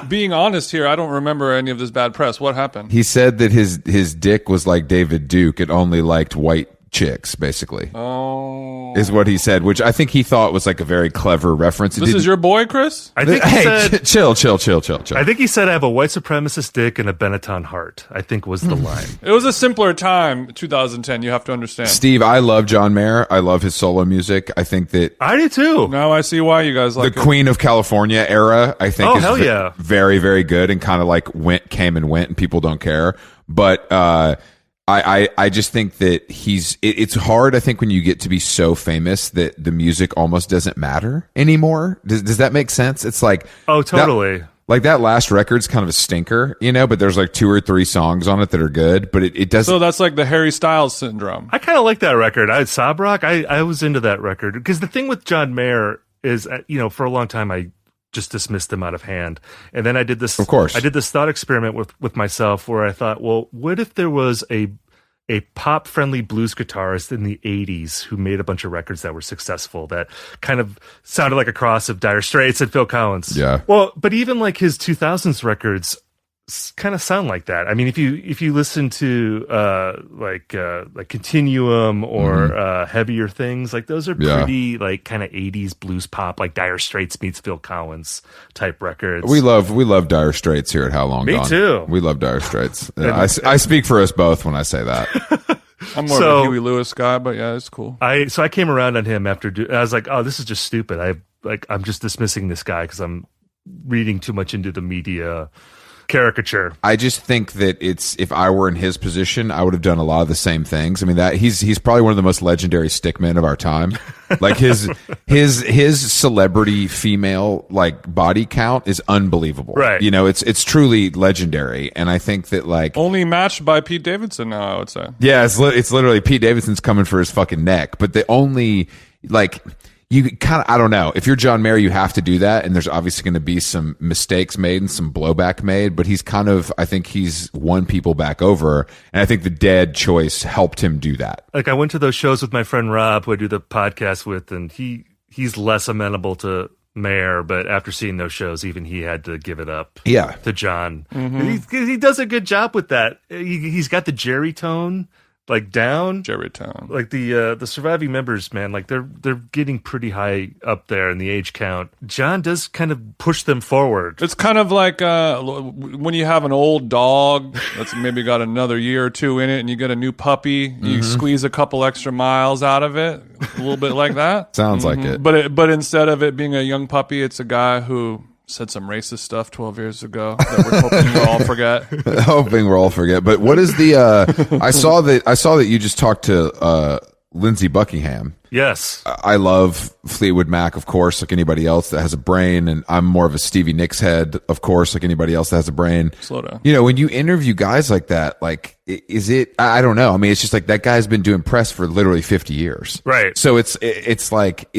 being honest here, I don't remember any of this bad press. What happened? He said that his dick was like David Duke. It only liked white chicks, basically. Oh, is what he said, which I think he thought was like a very clever reference. This is your boy, Chris? I think he said, chill. I think he said, I have a white supremacist dick and a Benetton heart, I think was the line. It was a simpler time, 2010, you have to understand. Steve, I love John Mayer. I love his solo music. I think that... I do too. Now I see why you guys like the Queen of California era, I think, is very, very good and kind of like came and went and people don't care. But I just think that it's hard, I think, when you get to be so famous that the music almost doesn't matter anymore. Does that make sense? It's like... Oh, totally. That last record's kind of a stinker, but there's like 2 or 3 songs on it that are good, but it doesn't... So that's like the Harry Styles syndrome. I kind of like that record. Sob Rock, I was into that record. Because the thing with John Mayer is, for a long time, I just dismissed him out of hand. And then I did this... Of course. I did this thought experiment with myself where I thought, well, what if there was a pop-friendly blues guitarist in the 80s who made a bunch of records that were successful, that kind of sounded like a cross of Dire Straits and Phil Collins. Yeah. Well, but even like his 2000s records kind of sound like that. I mean, if you listen to like Continuum or Heavier Things, like those are pretty like kind of 80s blues pop, like Dire Straits meets Phil Collins type records. We love Dire Straits here at How Long Gone. Me too. We love Dire Straits. I speak for us both when I say that. I'm more of a Huey Lewis guy, but yeah, it's cool. I came around on him after I was like, oh, this is just stupid. I'm just dismissing this guy because I'm reading too much into the media caricature. I just think that if I were in his position, I would have done a lot of the same things. I mean, that he's probably one of the most legendary stickmen of our time. Like his celebrity female like body count is unbelievable. Right. It's truly legendary. And I think that like only matched by Pete Davidson now, I would say. Yeah, it's literally Pete Davidson's coming for his fucking neck. But the only like you kind of, I don't know. If you're John Mayer, you have to do that. And there's obviously going to be some mistakes made and some blowback made. But I think he's won people back over. And I think the Dead choice helped him do that. Like I went to those shows with my friend Rob, who I do the podcast with, and he's less amenable to Mayer. But after seeing those shows, even he had to give it up to John. Mm-hmm. He does a good job with that. He's got the Jerry tone. Like down, Jerry Town. Like the surviving members, man, like they're getting pretty high up there in the age count. John does kind of push them forward. It's kind of like when you have an old dog that's maybe got another year or 2 in it, and you get a new puppy, you squeeze a couple extra miles out of it, a little bit like that. Sounds like it. But instead of it being a young puppy, it's a guy who said some racist stuff 12 years ago that we're hoping we'll all forget. Hoping we'll all forget. But what is the I saw that you just talked to Lindsay Buckingham. Yes. I love Fleetwood Mac, of course, like anybody else that has a brain, and I'm more of a Stevie Nicks head, of course, like anybody else that has a brain. Slow down. When you interview guys like that, like, is it, I don't know. I mean, it's just like that guy's been doing press for literally 50 years. Right. So it's like,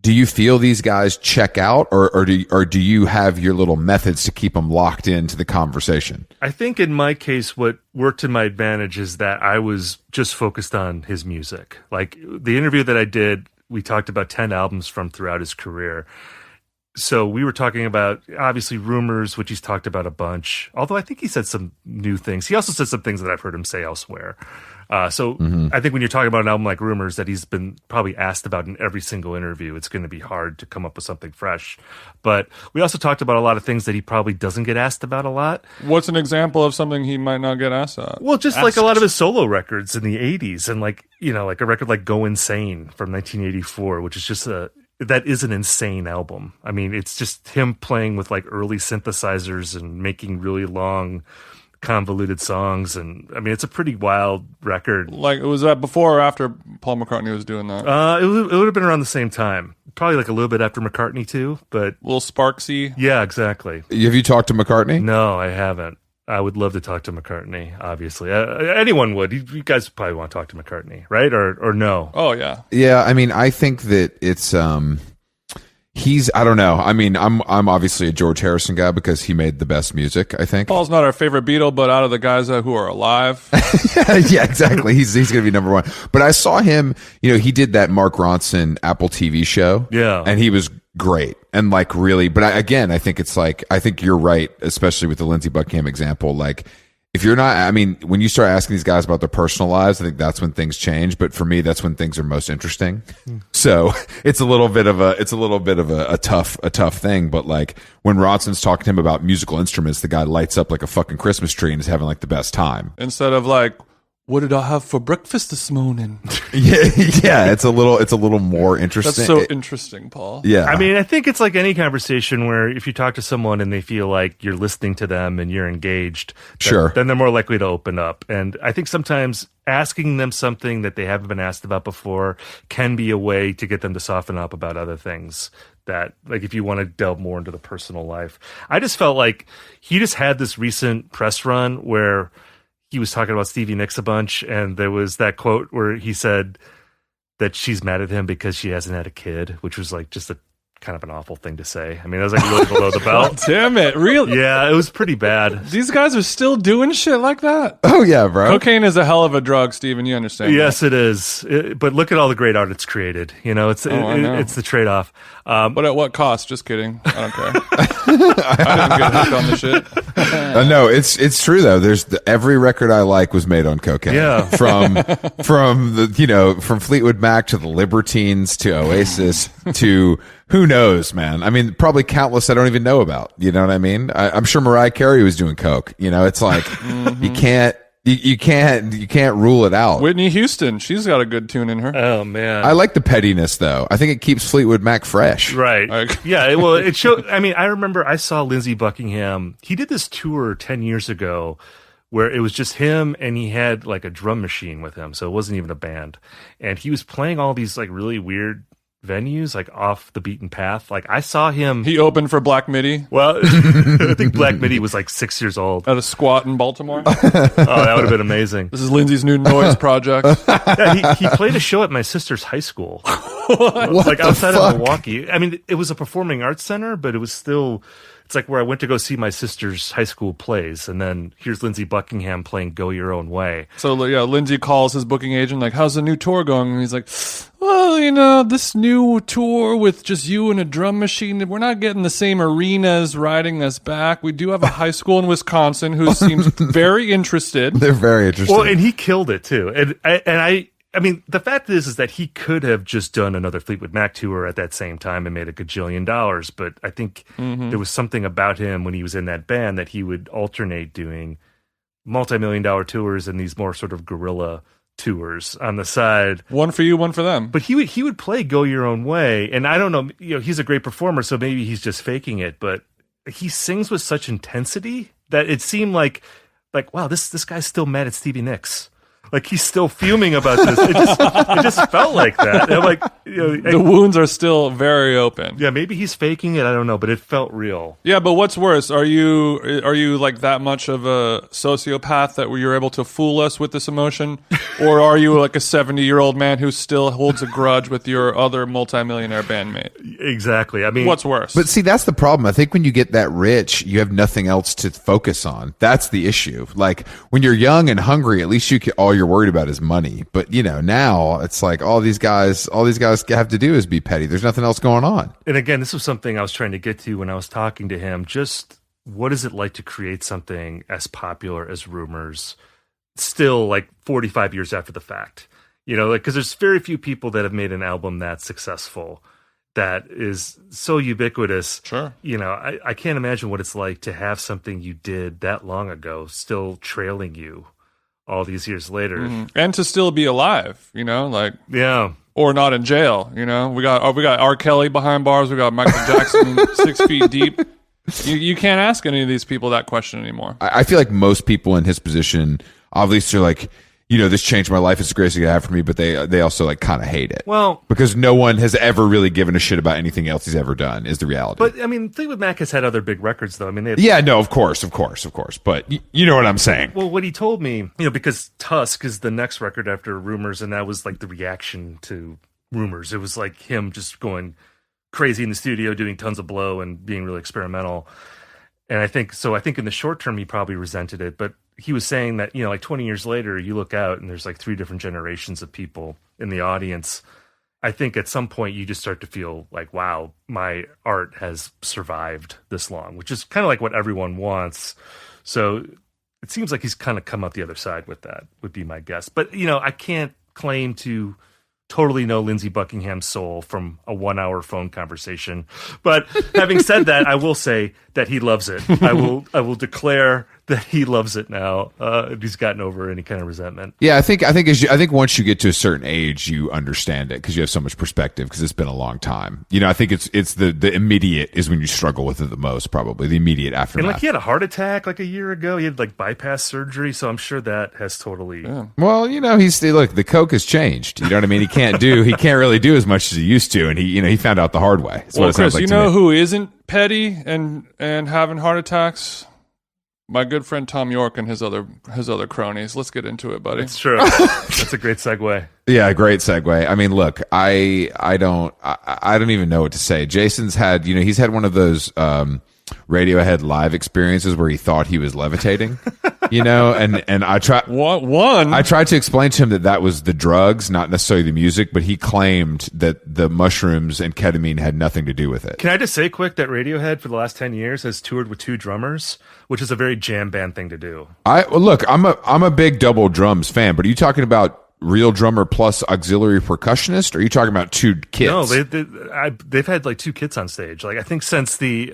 do you feel these guys check out, or do you have your little methods to keep them locked into the conversation? I think in my case, what worked to my advantage is that I was just focused on his music. Like the interview that I did, we talked about 10 albums from throughout his career. So we were talking about, obviously, Rumors, which he's talked about a bunch. Although I think he said some new things. He also said some things that I've heard him say elsewhere. I think when you're talking about an album like Rumors that he's been probably asked about in every single interview, it's going to be hard to come up with something fresh. But we also talked about a lot of things that he probably doesn't get asked about a lot. What's an example of something he might not get asked about? Well, just like a lot of his solo records in the 80s, and like a record like Go Insane from 1984, which is just that is an insane album. I mean, it's just him playing with like early synthesizers and making really long convoluted songs, and I mean, it's a pretty wild record. Like, was that before or after Paul McCartney was doing that? It would have been around the same time, probably like a little bit after McCartney too, but a little Sparksy. Yeah, exactly. Have you talked to McCartney? No, I haven't. I would love to talk to McCartney, obviously. Anyone would. You guys probably want to talk to McCartney, right? Or no? Oh, yeah. Yeah, I mean, I think that it's I don't know. I mean, I'm obviously a George Harrison guy because he made the best music, I think. Paul's not our favorite Beatle, but out of the guys who are alive. Yeah, exactly. He's going to be number one. But I saw him, he did that Mark Ronson Apple TV show. Yeah. And he was great. And like really, but I think it's like, I think you're right, especially with the Lindsay Buckingham example. Like, if you're not, I mean, when you start asking these guys about their personal lives, I think that's when things change. But for me, that's when things are most interesting. So it's a little bit of a tough thing. But like when Ronson's talking to him about musical instruments, the guy lights up like a fucking Christmas tree and is having like the best time. Instead of like, what did I have for breakfast this morning? Yeah, it's a little more interesting. That's so interesting, Paul. Yeah. I mean, I think it's like any conversation where if you talk to someone and they feel like you're listening to them and you're engaged, then they're more likely to open up. And I think sometimes asking them something that they haven't been asked about before can be a way to get them to soften up about other things. That, like, if you want to delve more into the personal life. I just felt like he just had this recent press run where he was talking about Stevie Nicks a bunch, and there was that quote where he said that she's mad at him because she hasn't had a kid, which was like just a kind of an awful thing to say. I mean, that was like really below the belt. Damn it, really? Yeah, it was pretty bad. These guys are still doing shit like that? Oh, yeah, bro. Cocaine is a hell of a drug, Steven. You understand? Yes, that? It is. But look at all the great art it's created. It's the trade-off. But at what cost? Just kidding. I don't care. I didn't get hooked on the shit. No, it's true though. There's every record I like was made on cocaine. Yeah. From from Fleetwood Mac to the Libertines to Oasis to who knows, man. I mean, probably countless I don't even know about. You know what I mean? I'm sure Mariah Carey was doing coke. It's like you can't rule it out. Whitney Houston, she's got a good tune in her. Oh man, I like the pettiness though. I think it keeps Fleetwood Mac fresh. Right. Yeah. Well, it showed. I mean, I remember I saw Lindsay Buckingham. He did this tour 10 years ago where it was just him and he had like a drum machine with him, so it wasn't even a band, and he was playing all these like really weird venues, like off the beaten path. Like I saw him. He opened for Black Midi. Well, I think Black Midi was like 6 years old at a squat in Baltimore. Oh, that would have been amazing. This is Lindsay's new noise project. Yeah, he played a show at my sister's high school, like outside of Milwaukee. I mean, it was a performing arts center, but it was still. It's like where I went to go see my sister's high school plays, and then here's Lindsay Buckingham playing "Go Your Own Way." So yeah, Lindsay calls his booking agent like, "How's the new tour going?" And he's like, "Well, this new tour with just you and a drum machine, we're not getting the same arenas riding us back. We do have a high school in Wisconsin who seems very interested." They're very interested. Well, and he killed it too. And I mean, the fact is that he could have just done another Fleetwood Mac tour at that same time and made $1 gajillion. But I think there was something about him when he was in that band that he would alternate doing multi-million-dollar tours and these more sort of guerrilla tours on the side. One for you, one for them. But he would play "Go Your Own Way," and I don't know. He's a great performer, so maybe he's just faking it. But he sings with such intensity that it seemed like wow, this guy's still mad at Stevie Nicks. Like he's still fuming about this. It just felt like that. And I'm like, the wounds are still very open. Yeah, maybe he's faking it. I don't know, but it felt real. Yeah, but what's worse? Are you like that much of a sociopath that you're able to fool us with this emotion, or are you like a 70-year-old man who still holds a grudge with your other multimillionaire bandmate? Exactly. I mean, what's worse? But see, that's the problem. I think when you get that rich, you have nothing else to focus on. That's the issue. Like when you're young and hungry, at least all you're worried about is money. But now it's like all these guys have to do is be petty. There's nothing else going on. And again, this was something I was trying to get to when I was talking to him. Just what is it like to create something as popular as Rumors still like 45 years after the fact? Because there's very few people that have made an album that successful, that is so ubiquitous. Sure. I can't imagine what it's like to have something you did that long ago still trailing you all these years later, and to still be alive, yeah, or not in jail. We got R. Kelly behind bars. We got Michael Jackson 6 feet deep. You can't ask any of these people that question anymore. I feel like most people in his position obviously are like, this changed my life. It's the greatest thing to have for me, but they also like kind of hate it. Well, because no one has ever really given a shit about anything else he's ever done is the reality. But I mean, Fleetwood Mac has had other big records, though. I mean, of course. But you know what I'm saying. Well, what he told me, because Tusk is the next record after Rumors, and that was like the reaction to Rumors. It was like him just going crazy in the studio, doing tons of blow and being really experimental. And I think in the short term, he probably resented it, but he was saying that, like 20 years later, you look out and there's like 3 different generations of people in the audience. I think at some point you just start to feel like, wow, my art has survived this long, which is kind of like what everyone wants. So it seems like he's kind of come out the other side with that, would be my guess. But, I can't claim to totally know Lindsay Buckingham's soul from a 1-hour phone conversation. But having said that, I will say that he loves it. I will declare that he loves it now. He's gotten over any kind of resentment. Yeah, I think once you get to a certain age, you understand it because you have so much perspective because it's been a long time. I think it's the immediate is when you struggle with it the most, probably the immediate aftermath. And he had a heart attack like a year ago. He had like bypass surgery, so I'm sure that has totally. Yeah. Well, look, the coke has changed. You know what I mean? He can't really do as much as he used to, and he found out the hard way. That's well, what it sounds Chris, like who isn't petty and having heart attacks? My good friend Tom York and his other cronies. Let's get into it, buddy. It's true. That's a great segue. Yeah, great segue. I mean, look, I don't even know what to say. Jason's had, he's had one of those Radiohead live experiences where he thought he was levitating, and I tried I tried to explain to him that was the drugs, not necessarily the music, but he claimed that the mushrooms and ketamine had nothing to do with it. Can I just say quick that Radiohead for the last 10 years has toured with 2 drummers, which is a very jam band thing to do. Look, I'm a big double drums fan, but are you talking about real drummer plus auxiliary percussionist, or are you talking about 2 kits? No, they've had like 2 kits on stage. Like I think since the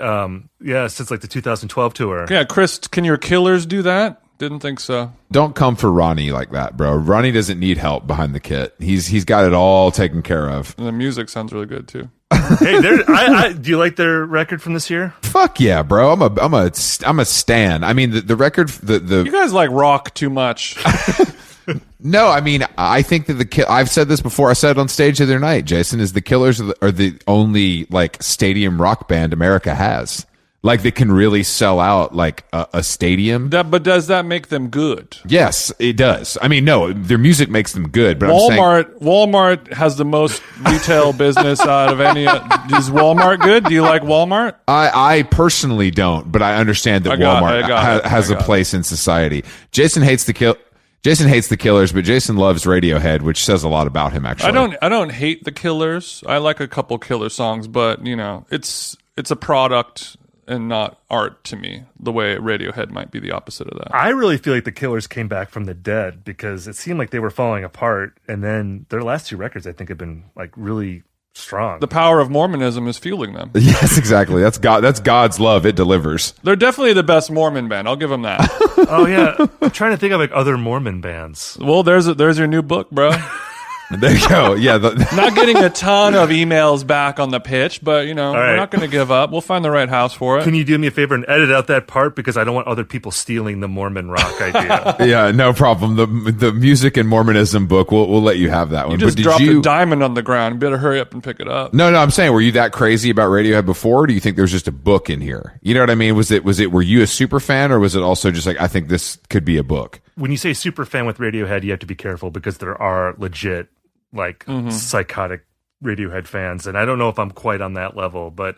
since like the 2012 tour. Yeah, Chris, can your Killers do that? Didn't think so. Don't come for Ronnie like that, bro. Ronnie doesn't need help behind the kit. He's got it all taken care of. And the music sounds really good too. Hey, do you like their record from this year? Fuck yeah, bro. I'm a stan. I mean, the record, the you guys like rock too much. No, I mean, I think that I've said this before. I said it on stage the other night. Jason, is the Killers are the only like stadium rock band America has. Like they can really sell out like a stadium. But does that make them good? Yes, it does. I mean, no, their music makes them good. But Walmart has the most retail business out of any. Is Walmart good? Do you like Walmart? I personally don't, but I understand that Walmart has a place in society. Jason hates the Killers, but Jason loves Radiohead, which says a lot about him. Actually, I don't hate the Killers. I like a couple Killer songs, but it's a product and not art to me, the way Radiohead might be the opposite of that. I really feel like the Killers came back from the dead because it seemed like they were falling apart, and then their last 2 records I think have been like really strong. The power of Mormonism is fueling them. Yes, exactly. That's God's love. It delivers. They're definitely the best Mormon band. I'll give them that. Oh yeah, I'm trying to think of like other Mormon bands. Well, there's your new book, bro. There you go. Yeah. Not getting a ton of emails back on the pitch, but, right. We're not going to give up. We'll find the right house for it. Can you do me a favor and edit out that part? Because I don't want other people stealing the Mormon rock idea. Yeah, no problem. The music and Mormonism book, we'll let you have that one. You just dropped a diamond on the ground. You better hurry up and pick it up. No, I'm saying, were you that crazy about Radiohead before? Or do you think there's just a book in here? You know what I mean? Were you a super fan, or was it also just like, I think this could be a book? When you say super fan with Radiohead, you have to be careful because there are legit psychotic Radiohead fans, and I don't know if I'm quite on that level, but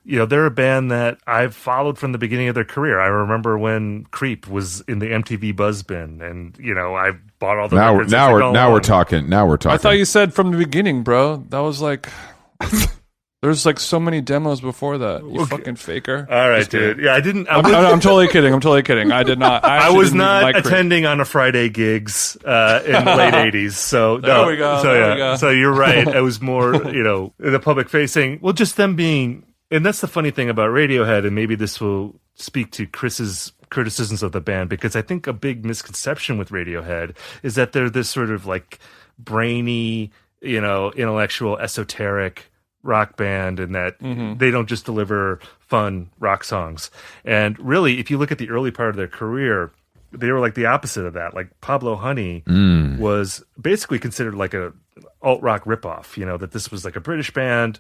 they're a band that I've followed from the beginning of their career. I remember when Creep was in the MTV Buzzbin, and I bought all the records. Now we're talking. I thought you said from the beginning, bro. That was like there's like so many demos before that. You fucking faker. All right, dude. Yeah, I didn't. I'm totally kidding. I did not. I was not attending on a Friday gigs in the late '80s. So there we go. So yeah. So you're right. It was more, the public facing. Well, just them being, and that's the funny thing about Radiohead, and maybe this will speak to Chris's criticisms of the band, because I think a big misconception with Radiohead is that they're this sort of like brainy, intellectual, esoteric rock band and that they don't just deliver fun rock songs. And really, if you look at the early part of their career, they were like the opposite of that. Like Pablo Honey was basically considered like a alt-rock ripoff, that this was like a British band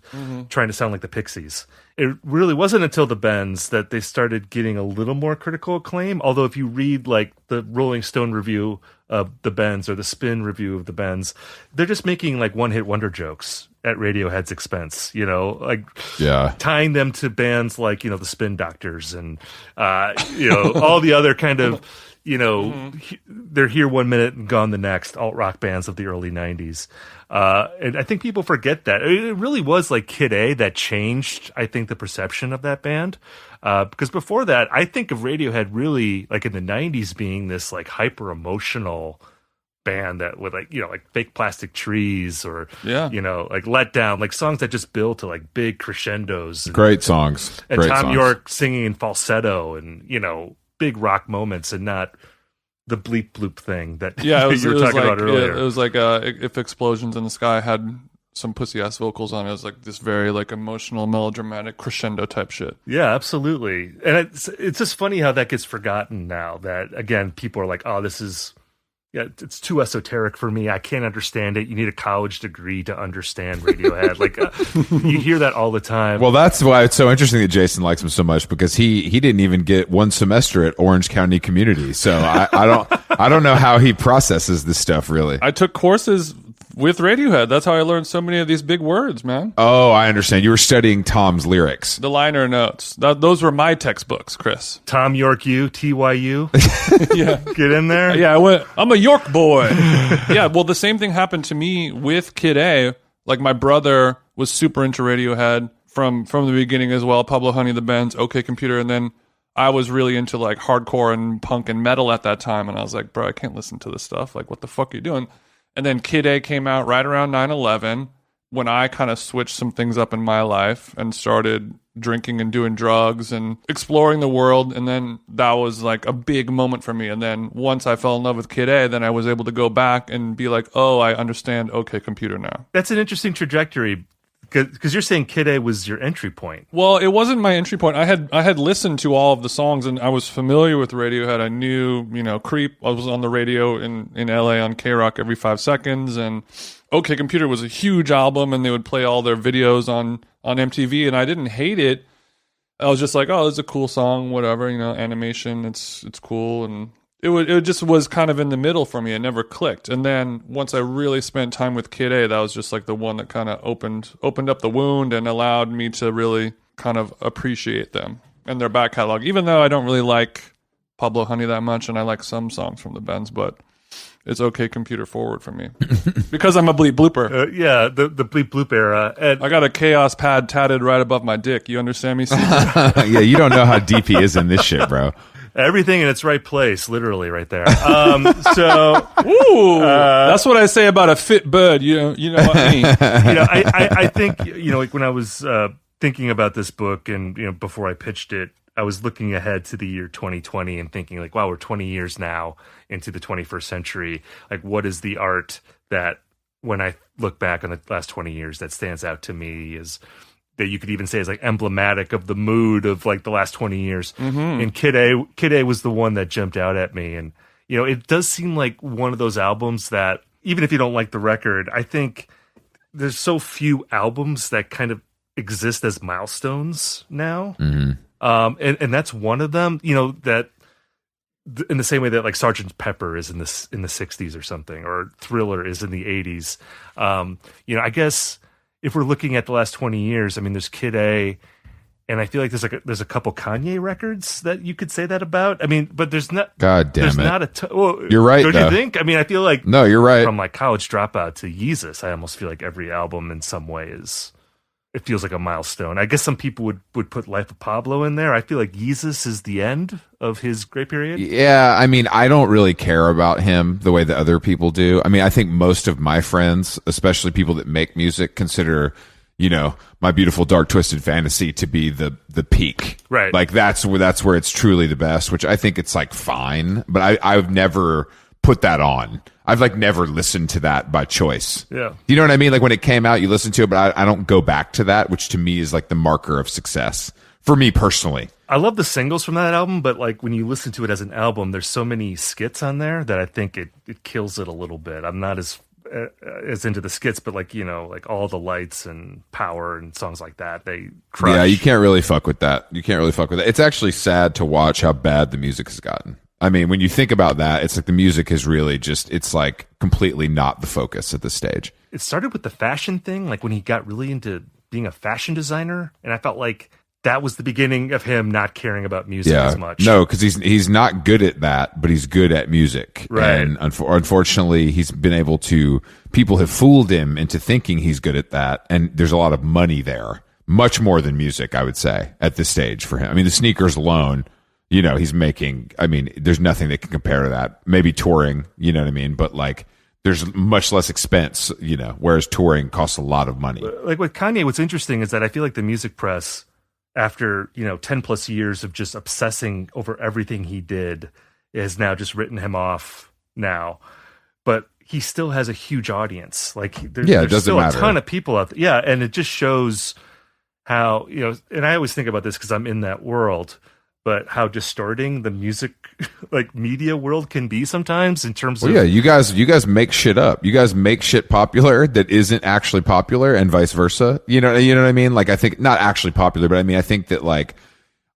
trying to sound like the Pixies. It really wasn't until the Bends that they started getting a little more critical acclaim. Although if you read like the Rolling Stone review of the Bends or the Spin review of the Bends, they're just making like one-hit wonder jokes at Radiohead's expense, tying them to bands like, the Spin Doctors and, all the other kind of, they're here 1 minute and gone the next, alt-rock bands of the early 90s. And I think people forget that. It really was like Kid A that changed, I think, the perception of that band. Because before that, I think of Radiohead really, like in the 90s, being this like hyper-emotional band that with like Fake Plastic Trees or like Let Down, like songs that just build to like big crescendos. Great songs. And Great Tom songs. York singing in falsetto and, big rock moments and not the bleep-bloop thing that, you were talking about earlier. It was like if Explosions in the Sky had some pussy-ass vocals on it. It was like this very like emotional, melodramatic crescendo type shit. Yeah, absolutely. And it's just funny how that gets forgotten now that, again, people are like, oh, this is... Yeah, it's too esoteric for me. I can't understand it. You need a college degree to understand Radiohead. You hear that all the time. Well, that's why it's so interesting that Jason likes him so much, because he didn't even get one semester at Orange County Community. So I don't know how he processes this stuff, really. I took courses with Radiohead. That's how I learned so many of these big words, man. Oh, I understand. You were studying Tom's lyrics. The liner notes. Those were my textbooks, Chris. Tom York U, TYU. Yeah. Get in there. Yeah, I'm a York boy. Yeah, well, the same thing happened to me with Kid A. Like, my brother was super into Radiohead from the beginning as well. Pablo Honey, the Bends, OK Computer, and then I was really into like hardcore and punk and metal at that time, and I was like, bro, I can't listen to this stuff. Like, what the fuck are you doing? And then Kid A came out right around 9/11 when I kind of switched some things up in my life and started drinking and doing drugs and exploring the world. And then that was like a big moment for me. And then once I fell in love with Kid A, then I was able to go back and be like, oh, I understand OK Computer now. That's an interesting trajectory. Because you're saying Kid A was your entry point. Well, it wasn't my entry point. I had listened to all of the songs and I was familiar with Radiohead. I knew, Creep. I was on the radio in LA on K-Rock every 5 seconds, and OK Computer was a huge album, and they would play all their videos on MTV, and I didn't hate it. I was just like, oh, it's a cool song, whatever, animation, it's cool, and it just was kind of in the middle for me. It never clicked. And then once I really spent time with Kid A, that was just like the one that kind of opened up the wound and allowed me to really kind of appreciate them and their back catalog. Even though I don't really like Pablo Honey that much, and I like some songs from the Bends, but it's OK Computer forward for me because I'm a bleep-blooper. The bleep-bloop era. And I got a chaos pad tatted right above my dick. You understand me, Steve? Yeah, you don't know how deep he is in this shit, bro. Everything in its right place, literally right there. That's what I say about a fit bird. You know what I mean? I think, like when I was thinking about this book and, before I pitched it, I was looking ahead to the year 2020 and thinking like, wow, we're 20 years now into the 21st century. Like, what is the art that when I look back on the last 20 years that stands out to me is that you could even say is like emblematic of the mood of like the last 20 years. Mm-hmm. And Kid A was the one that jumped out at me. And, it does seem like one of those albums that even if you don't like the record, I think there's so few albums that kind of exist as milestones now. Mm-hmm. And that's one of them, that in the same way that like Sgt. Pepper is in the 60s or something, or Thriller is in the 80s. I guess if we're looking at the last 20 years, I mean, there's Kid A, and I feel like there's a couple Kanye records that you could say that about. I mean, but there's not. God damn there's it! Not a well, you're right. Don't though. you think? I mean, I feel like no, you're right. From like College Dropout to Yeezus, I almost feel like every album in some way it feels like a milestone. I guess some people would put Life of Pablo in there. I feel like Yeezus is the end of his great period. Yeah, I mean, I don't really care about him the way that other people do. I mean, I think most of my friends, especially people that make music, consider, My Beautiful Dark Twisted Fantasy to be the peak. Right. Like that's where it's truly the best, which I think it's like fine, but I've never put that on. I've like never listened to that by choice. Yeah. You know what I mean? Like when it came out, you listen to it, but I don't go back to that, which to me is like the marker of success for me personally. I love the singles from that album, but like when you listen to it as an album, there's so many skits on there that I think it kills it a little bit. I'm not as into the skits, but like, you know, like All the Lights and Power and songs like that, they crush. Yeah, you can't really fuck with that. It's actually sad to watch how bad the music has gotten. I mean, when you think about that, it's like the music is really just, it's like completely not the focus at this stage. It started with the fashion thing, like when he got really into being a fashion designer, and I felt like that was the beginning of him not caring about music as much. No, because he's not good at that, but he's good at music. Right. And unfortunately, he's been able to, people have fooled him into thinking he's good at that, and there's a lot of money there. Much more than music, I would say, at this stage for him. I mean, the sneakers alone, you know, he's making, I mean, there's nothing that can compare to that. Maybe touring, you know what I mean? But like, there's much less expense, you know, whereas touring costs a lot of money. Like with Kanye, what's interesting is that I feel like the music press, after, you know, 10 plus years of just obsessing over everything he did, has now just written him off now. But he still has a huge audience. Like, there's still a ton of people out there. Yeah, and it just shows how, you know, and I always think about this because I'm in that world, but how distorting the music, like media world can be sometimes in terms of... Yeah, you guys make shit up. You guys make shit popular that isn't actually popular and vice versa. You know what I mean? Like, I think, not actually popular, but I mean, I think that like,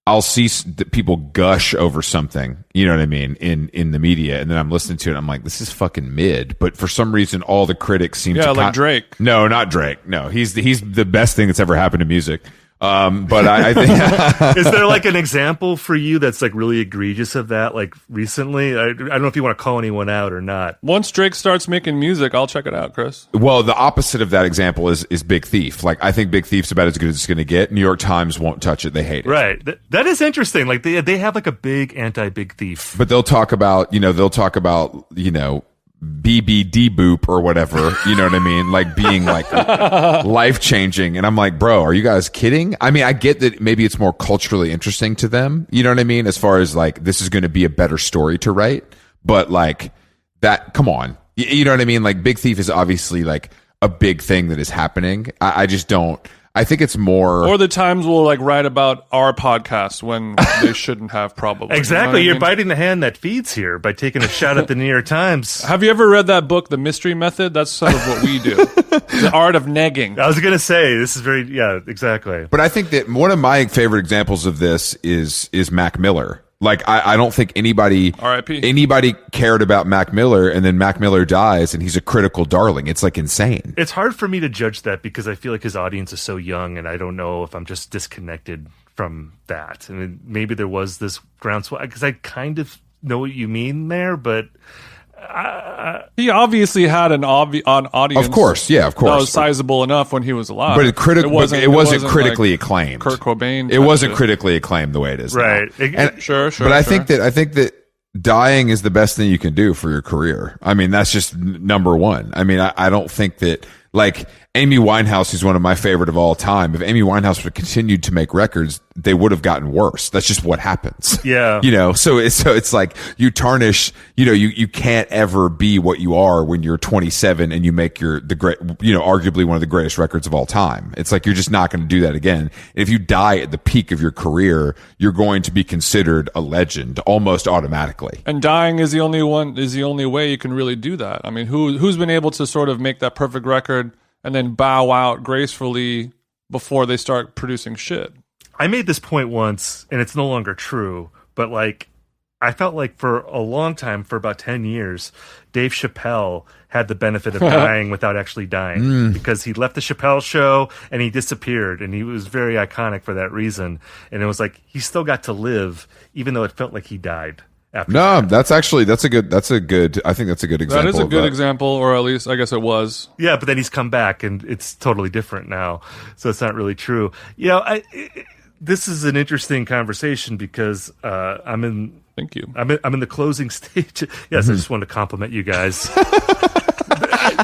I'll see that people gush over something, you know what I mean, in the media, and then I'm listening to it, and I'm like, this is fucking mid. But for some reason, all the critics seem to... Yeah, like Drake. No, not Drake. No, he's the best thing that's ever happened to music. But I think is there like an example for you that's like really egregious of that, like recently? I don't know if you want to call anyone out or not. Once Drake starts making music, I'll check it out, Chris. Well, the opposite of that example is Big Thief. Like, I think Big Thief's about as good as it's going to get. New York Times won't touch it. They hate it. Right. That is interesting. Like they have like a big anti-Big Thief. But they'll talk about, you know, BBD boop or whatever, you know what I mean? Like being like life changing. And I'm like, bro, are you guys kidding? I mean, I get that maybe it's more culturally interesting to them, you know what I mean? As far as like, this is going to be a better story to write, but like that, come on. You know what I mean? Like Big Thief is obviously like a big thing that is happening. I just don't. I think it's more... Or the Times will like write about our podcast when they shouldn't have, probably. Exactly. You're biting the hand that feeds here by taking a shot at the New York Times. Have you ever read that book, The Mystery Method? That's sort of what we do. The art of negging. I was going to say, this is very... Yeah, exactly. But I think that one of my favorite examples of this is Mac Miller. Like, I don't think anybody cared about Mac Miller, and then Mac Miller dies and he's a critical darling. It's like insane. It's hard for me to judge that because I feel like his audience is so young, and I don't know if I'm just disconnected from that. I mean, maybe there was this groundswell, because I kind of know what you mean there, but... he obviously had an audience. Of course, yeah, of course. That was sizable enough when he was alive. But it wasn't critically acclaimed. Kurt Cobain. It wasn't critically acclaimed the way it is right. Now. Sure. But I think that dying is the best thing you can do for your career. I mean, that's just number one. I mean, I don't think that, like, Amy Winehouse is one of my favorite of all time. If Amy Winehouse would have continued to make records, they would have gotten worse. That's just what happens. Yeah. You know, so it's like you tarnish, you know, you can't ever be what you are when you're 27 and you make arguably one of the greatest records of all time. It's like, you're just not going to do that again. And if you die at the peak of your career, you're going to be considered a legend almost automatically. And dying is the only way you can really do that. I mean, who's been able to sort of make that perfect record and then bow out gracefully before they start producing shit? I made this point once, and it's no longer true, but like, I felt like for a long time, for about 10 years, Dave Chappelle had the benefit of dying without actually dying because he left the Chappelle show and he disappeared, and he was very iconic for that reason. And it was like, he still got to live, even though it felt like he died. No, that's a good example. That is a good example, or at least I guess it was. Yeah, but then he's come back and it's totally different now. So it's not really true. You know, this is an interesting conversation because I'm in the closing stage. Yes, I just wanted to compliment you guys.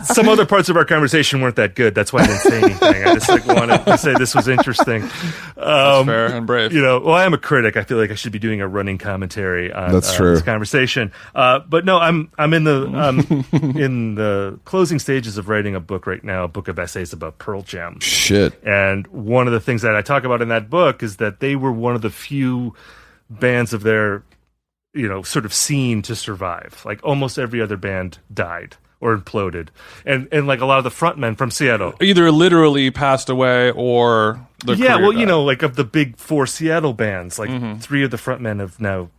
some other parts of our conversation weren't that good. That's why I didn't say anything. I just wanted to say this was interesting. That's fair and brave. Well, I am a critic. I feel like I should be doing a running commentary on That's true. this conversation. But no, I'm in the closing stages of writing a book right now, a book of essays about Pearl Jam. Shit. And one of the things that I talk about in that book is that they were one of the few bands of their sort of scene to survive. Like almost every other band died or imploded, and like a lot of the frontmen from Seattle either literally passed away or like of the big 4 Seattle bands, like 3 of the frontmen have now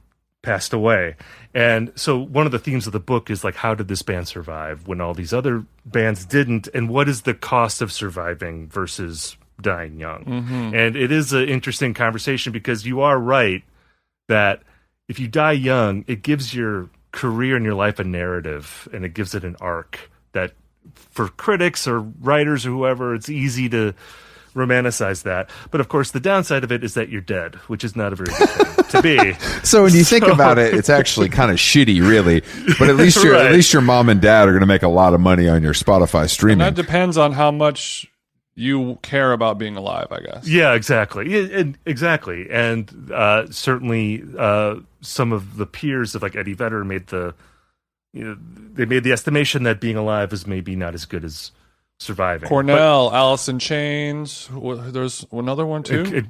passed away. And so one of the themes of the book is like, how did this band survive when all these other bands didn't, and what is the cost of surviving versus dying young? And it is an interesting conversation, because you are right that if you die young, it gives your career and your life a narrative, and it gives it an arc that for critics or writers or whoever, it's easy to romanticize that. But of course, the downside of it is that you're dead, which is not a very good thing to be. So when you think about it, it's actually kind of shitty, really. But at least at least your mom and dad are going to make a lot of money on your Spotify streaming. And that depends on how much you care about being alive, I guess. Yeah, exactly. Exactly. And certainly some of the peers of like Eddie Vedder made they made the estimation that being alive is maybe not as good as surviving. Cornell, Alice in Chains. There's another one too.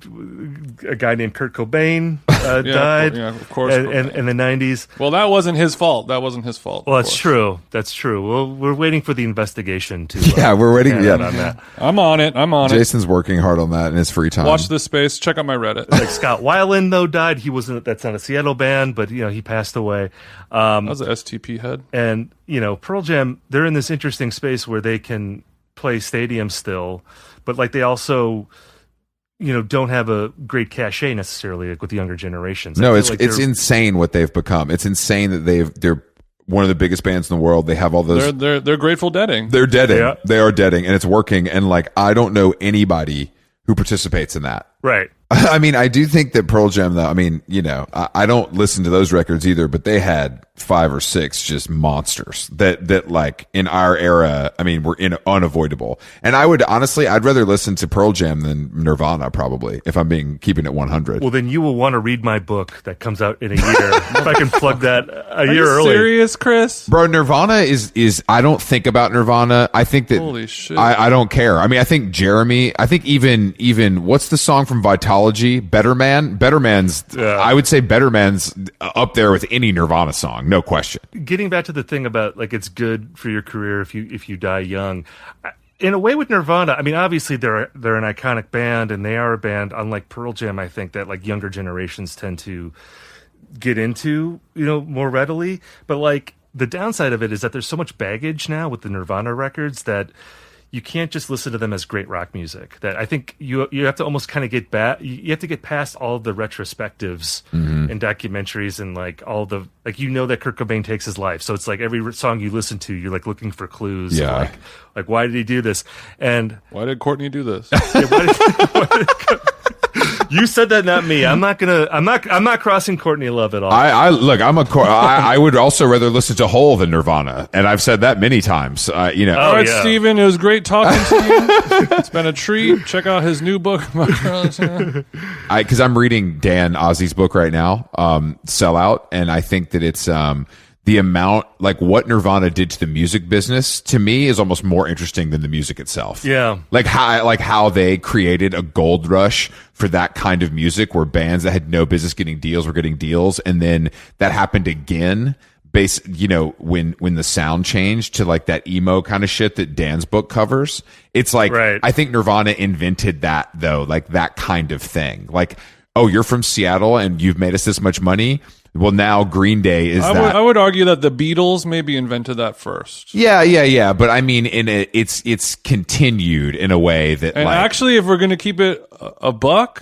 A guy named Kurt Cobain died. Yeah, of course. In the 90s. Well, that wasn't his fault. Well, that's true. That's true. Well, we're waiting for the investigation to. We're waiting. Yeah, on that. I'm on it. Jason's working hard on that in his free time. Watch this space. Check out my Reddit. Like Scott Weiland though died. He wasn't. That's not a Seattle band, but he passed away. That was an STP head. And Pearl Jam, they're in this interesting space where they can play stadiums still, but like they also don't have a great cachet necessarily, like with the younger generations. No, it's insane what they've become. It's insane that they're one of the biggest bands in the world. They have all those. They're Grateful Deading. They're deading. Yeah. They are deading, and it's working. And like, I don't know anybody who participates in that. Right. I mean, I do think that Pearl Jam, though, I mean, I don't listen to those records either, but they had 5 or 6 just monsters that like in our era, I mean, were unavoidable. And I'd rather listen to Pearl Jam than Nirvana, probably, if I'm keeping it 100. Well, then you will want to read my book that comes out in a year. If I can plug that a year early. Serious, Chris? Bro, Nirvana is I don't think about Nirvana. I think that holy shit. I don't care. I mean, I think even what's the song from Vitalogy? Better Man? Better Man's I would say Better Man's up there with any Nirvana song, no question. Getting back to the thing about like it's good for your career if you die young. In a way with Nirvana, I mean, obviously they're an iconic band, and they are a band, unlike Pearl Jam, I think, that like younger generations tend to get into, more readily. But like the downside of it is that there's so much baggage now with the Nirvana records that you can't just listen to them as great rock music. That I think you have to almost kind of get back. You have to get past all of the retrospectives and documentaries and like all the like that Kurt Cobain takes his life. So it's like every song you listen to, you're like looking for clues. Yeah. Like why did he do this? And why did Courtney do this? You said that, not me. I'm not crossing Courtney Love at all. I would also rather listen to Hole than Nirvana, and I've said that many times. All right, Steven, it was great talking to you. It's been a treat. Check out his new book. Because I'm reading Dan Ozzy's book right now, Sell Out, and I think that it's the amount, like what Nirvana did to the music business, to me is almost more interesting than the music itself. Yeah. Like how they created a gold rush for that kind of music where bands that had no business getting deals were getting deals. And then that happened again, when the sound changed to like that emo kind of shit that Dan's book covers. It's like, right. I think Nirvana invented that though, like that kind of thing. Like, oh, you're from Seattle and you've made us this much money. Well, now Green Day is I would argue that the Beatles maybe invented that first. Yeah. But I mean, it's continued in a way that. And actually, if we're going to keep it a buck,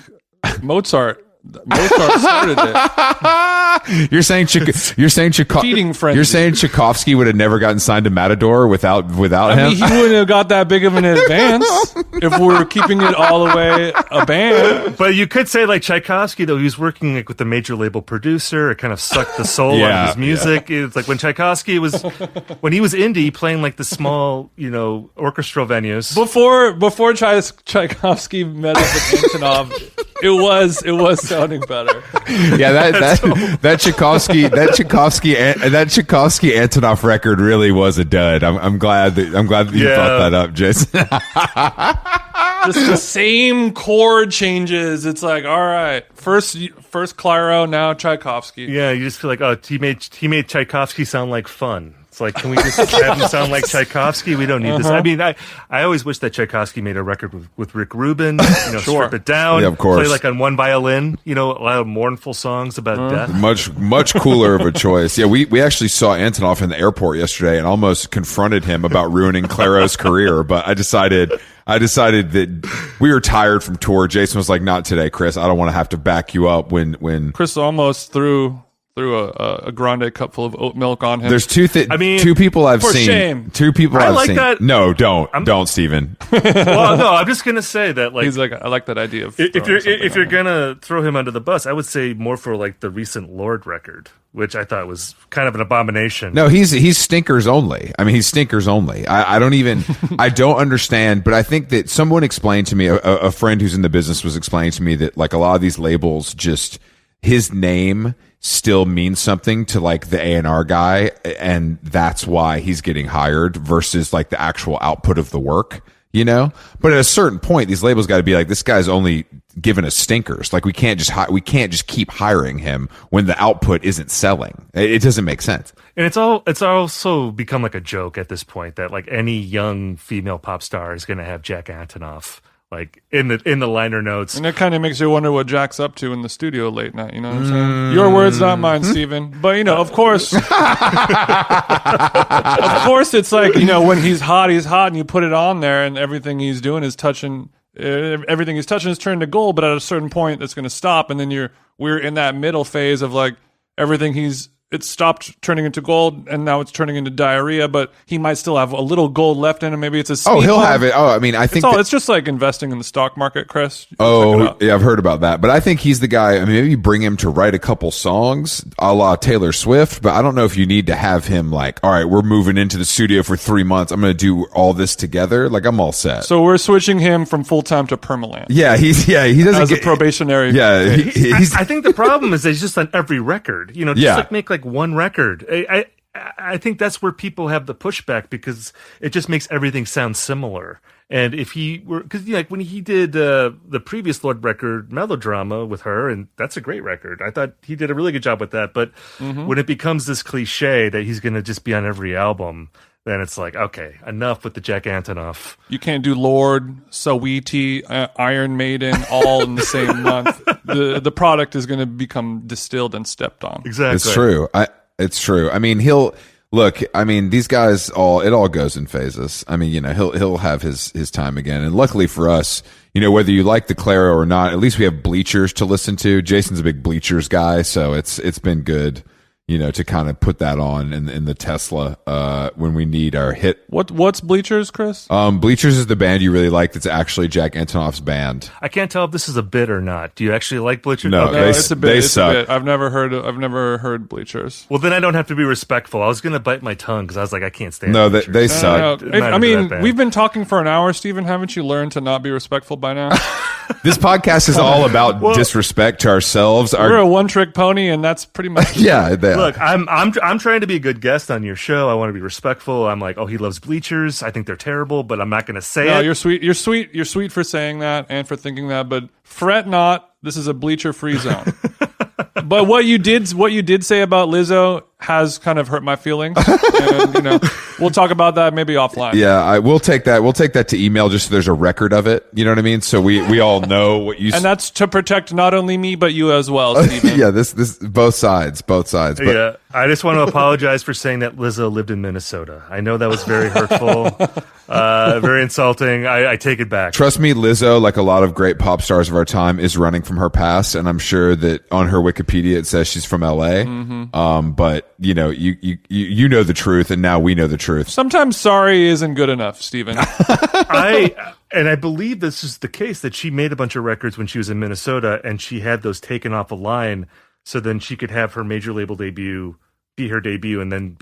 Mozart Mozart started it. You're saying Feeding frenzy. You're saying Tchaikovsky would have never gotten signed to Matador without him? I mean, he wouldn't have got that big of an advance if we're keeping it all the way a band. But you could say like Tchaikovsky, though, he was working like with the major label producer. It kind of sucked the soul out of his music. It's like when Tchaikovsky when he was indie playing like the small, orchestral venues. Before Tchaikovsky met up with Antinoff, it was sounding better. Yeah, that Tchaikovsky Antinoff record really was a dud. I'm glad that you brought that up, Jason. Just the same chord changes. It's like, all right, first Claro, now Tchaikovsky. Yeah, you just feel like, oh, he made Tchaikovsky sound like fun. It's like, can we just have him sound like Tchaikovsky? We don't need this. I mean, I always wish that Tchaikovsky made a record with Rick Rubin. Strip it down. Yeah, of course. Play like on one violin. A lot of mournful songs about death. Much cooler of a choice. Yeah, we actually saw Antinoff in the airport yesterday and almost confronted him about ruining Claro's career. But I decided that we were tired from tour. Jason was like, "Not today, Chris. I don't want to have to back you up." When Chris almost threw a grande cup full of oat milk on him. There's two people I've seen. Shame. Two people I I've like seen. that. No, don't, Steven. Well, no, I'm just gonna say that He's like, I like that idea of if you're gonna throw him under the bus, I would say more for like the recent Lord record, which I thought was kind of an abomination. No, he's stinkers only. I mean, he's stinkers only. I don't understand, but I think that someone explained to me, a friend who's in the business was explaining to me that like a lot of these labels just, his name still means something to like the A&R guy, and that's why he's getting hired versus like the actual output of the work, But at a certain point, these labels got to be like, this guy's only giving us stinkers. Like we can't just keep hiring him when the output isn't selling. It doesn't make sense. And it's also become like a joke at this point that like any young female pop star is going to have Jack Antonoff like in the liner notes. And it kind of makes you wonder what Jack's up to in the studio late night, you know what I'm saying? Your words, not mine, Steven. But, of course, it's like, when he's hot, and you put it on there and everything he's doing is touching, everything he's touching is turned to gold, but at a certain point it's going to stop. And then we're in that middle phase of like everything it stopped turning into gold, and now it's turning into diarrhea. But he might still have a little gold left in him. Maybe it's a speed he'll bump. have it. Oh, I mean, I think it's just like investing in the stock market, Chris. Yeah, I've heard about that. But I think he's the guy. I mean, maybe you bring him to write a couple songs, a la Taylor Swift. But I don't know if you need to have him like, all right, we're moving into the studio for 3 months. I'm going to do all this together. Like I'm all set. So we're switching him from full time to permaland. Yeah, he doesn't as a probationary. Yeah, I think the problem is that he's just on every record. Like make like one record. I think that's where people have the pushback because it just makes everything sound similar. And if he were, because like when he did the previous Lord record, Melodrama, with her, and that's a great record. I thought he did a really good job with that. But when it becomes this cliche that he's going to just be on every album, then it's like, okay, enough with the Jack Antonoff. You can't do Lord, Saweetie, Iron Maiden all in the same month. The product is going to become distilled and stepped on. Exactly. It's true. It's true. I mean, these guys it all goes in phases. I mean, he'll have his time again. And luckily for us, whether you like the Claro or not, at least we have Bleachers to listen to. Jason's a big Bleachers guy, so it's been good, to kind of put that on in the Tesla when we need our hit. What's Bleachers, Chris? Bleachers is the band you really like that's actually Jack Antonoff's band. I can't tell if this is a bit or not. Do you actually like Bleachers? No, okay. It's a bit. They it's suck. A bit. I've never heard Bleachers. Well, then I don't have to be respectful. I was going to bite my tongue because I was like, I can't stand No, Bleachers. they suck. I mean, we've been talking for an hour, Steven. Haven't you learned to not be respectful by now? This podcast is all about disrespect to ourselves. We're a one-trick pony, and that's pretty much yeah. Look, I'm trying to be a good guest on your show. I want to be respectful. I'm like, oh, he loves Bleachers. I think they're terrible, but I'm not going to say it. No, you're sweet. You're sweet. You're sweet for saying that and for thinking that. But fret not. This is a Bleacher-free zone. But what you did say about Lizzo has kind of hurt my feelings. And, We'll talk about that maybe offline. Yeah, we'll take that. We'll take that to email just so there's a record of it. You know what I mean? So we all know what you. And that's to protect not only me but you as well, Stephen. Yeah, this both sides. But, yeah, I just want to apologize for saying that Lizzo lived in Minnesota. I know that was very hurtful, very insulting. I take it back. Trust me, Lizzo, like a lot of great pop stars of our time, is running from her past, and I'm sure that on her Wikipedia it says she's from LA. But you know, you know the truth, and now we know the truth. Sometimes sorry isn't good enough, Stephen. I believe this is the case, that she made a bunch of records when she was in Minnesota, and she had those taken off a line, so then she could have her major label debut be her debut, and then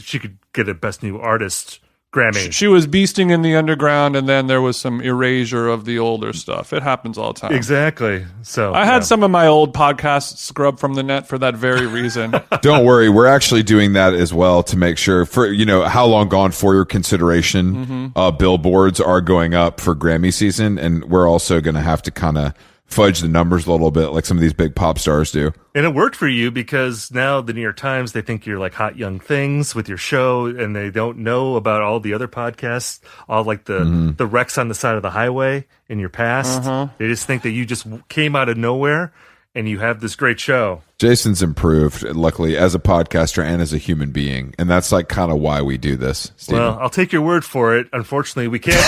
she could get a Best New Artist Grammy. She was beasting in the underground, and then there was some erasure of the older stuff. It happens all the time. Exactly. So I had some of my old podcasts scrubbed from the net for that very reason. Don't worry, we're actually doing that as well to make sure, for How Long Gone, for your consideration, billboards are going up for Grammy season, and we're also going to have to kind of fudge the numbers a little bit like some of these big pop stars do. And it worked for you, because now the New York Times, they think you're like hot young things with your show, and they don't know about all the other podcasts, all like the wrecks on the side of the highway in your past. They just think that you just came out of nowhere and you have this great show. Jason's improved, luckily, as a podcaster and as a human being, and that's like kind of why we do this, Steven. Well, I'll take your word for it. Unfortunately, we can't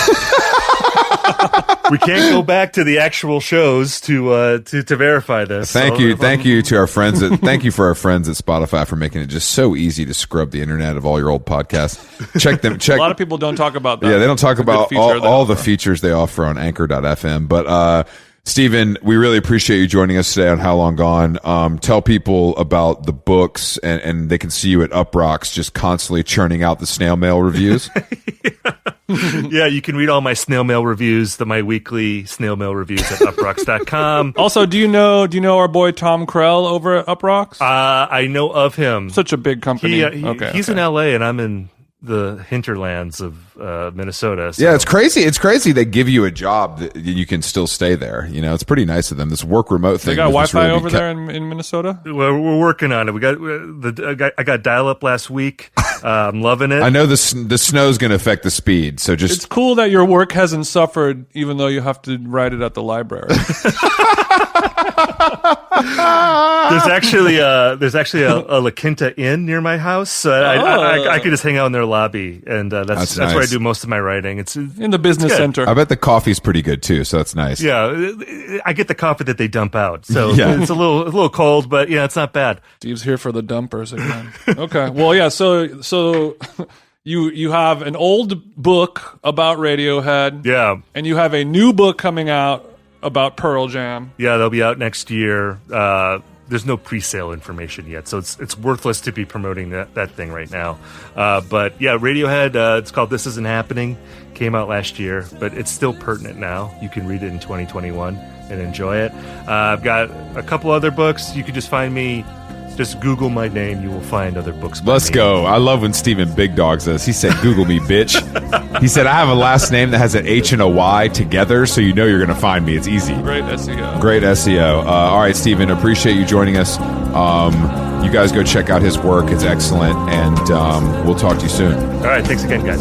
we can't go back to the actual shows to verify this. Thank you to our friends thank you for our friends at Spotify for making it just so easy to scrub the internet of all your old podcasts. Check A lot of people don't talk about that. Yeah, they don't talk about all the features they offer on Anchor.fm. But Stephen, we really appreciate you joining us today on How Long Gone. Tell people about the books, and they can see you at Uprocks just constantly churning out the snail mail reviews. Yeah, you can read all my snail mail reviews, my weekly snail mail reviews at uprocks.com. Also, do you know our boy Tom Krell over at Uprocks? I know of him. Such a big company. He's in LA, and I'm in the hinterlands of Minnesota. So. Yeah, it's crazy. It's crazy. They give you a job that you can still stay there. It's pretty nice of them. This work remote thing. They got Wi-Fi really over there in Minnesota? We're working on it. I got dial-up last week. I'm loving it. I know the snow's going to affect the speed, so it's cool that your work hasn't suffered, even though you have to write it at the library. There's actually a La Quinta Inn near my house, so I could just hang out in their lobby, and that's nice. Where I do most of my writing. It's in the business center. I bet the coffee's pretty good too, so that's nice. Yeah, I get the coffee that they dump out, so it's a little cold, but it's not bad. Steve's here for the dumpers again. Okay, well, yeah, so you have an old book about Radiohead, and you have a new book coming out about Pearl Jam. Yeah, they'll be out next year. There's no pre-sale information yet, so it's worthless to be promoting that thing right now. But yeah, Radiohead, it's called This Isn't Happening. Came out last year, but it's still pertinent now. You can read it in 2021 and enjoy it. I've got a couple other books. You can just find me. Just Google my name. You will find other books. Let's go. I love when Steven Big Dogs us. He said, Google me, bitch. He said, I have a last name that has an H and a Y together, so you know you're going to find me. It's easy. Great SEO. Great SEO. All right, Steven, appreciate you joining us. You guys go check out his work. It's excellent, and we'll talk to you soon. All right. Thanks again, guys.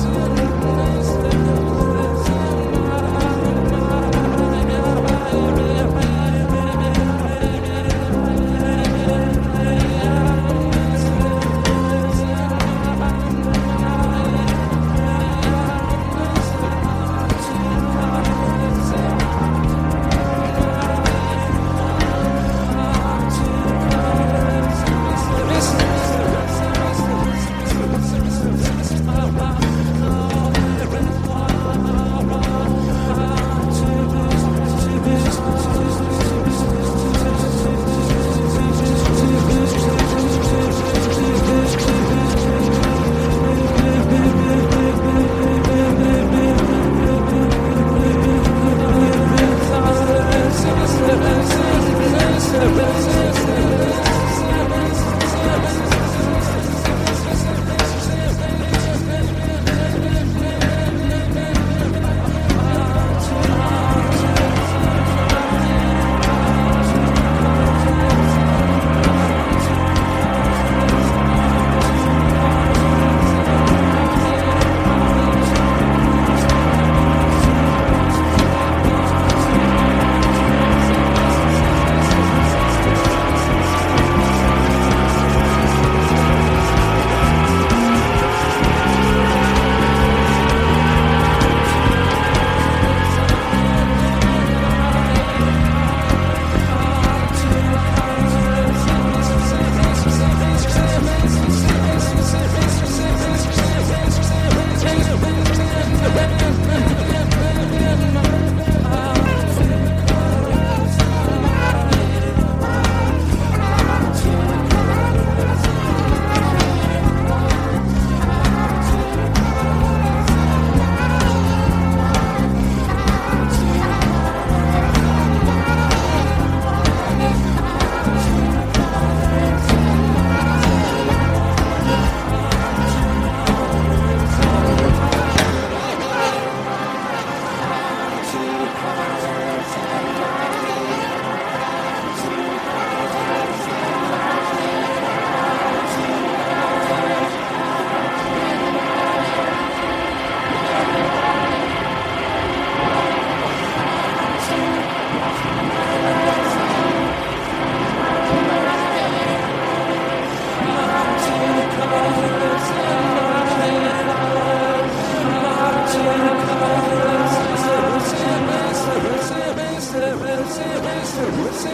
What's in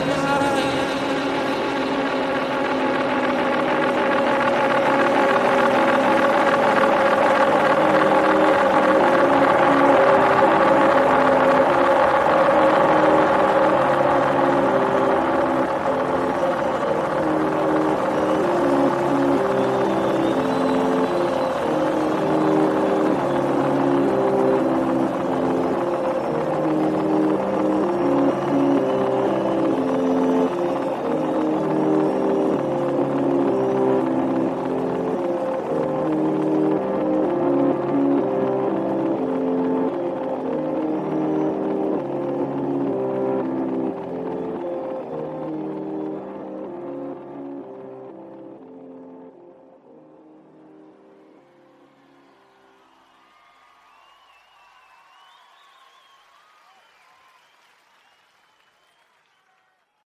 my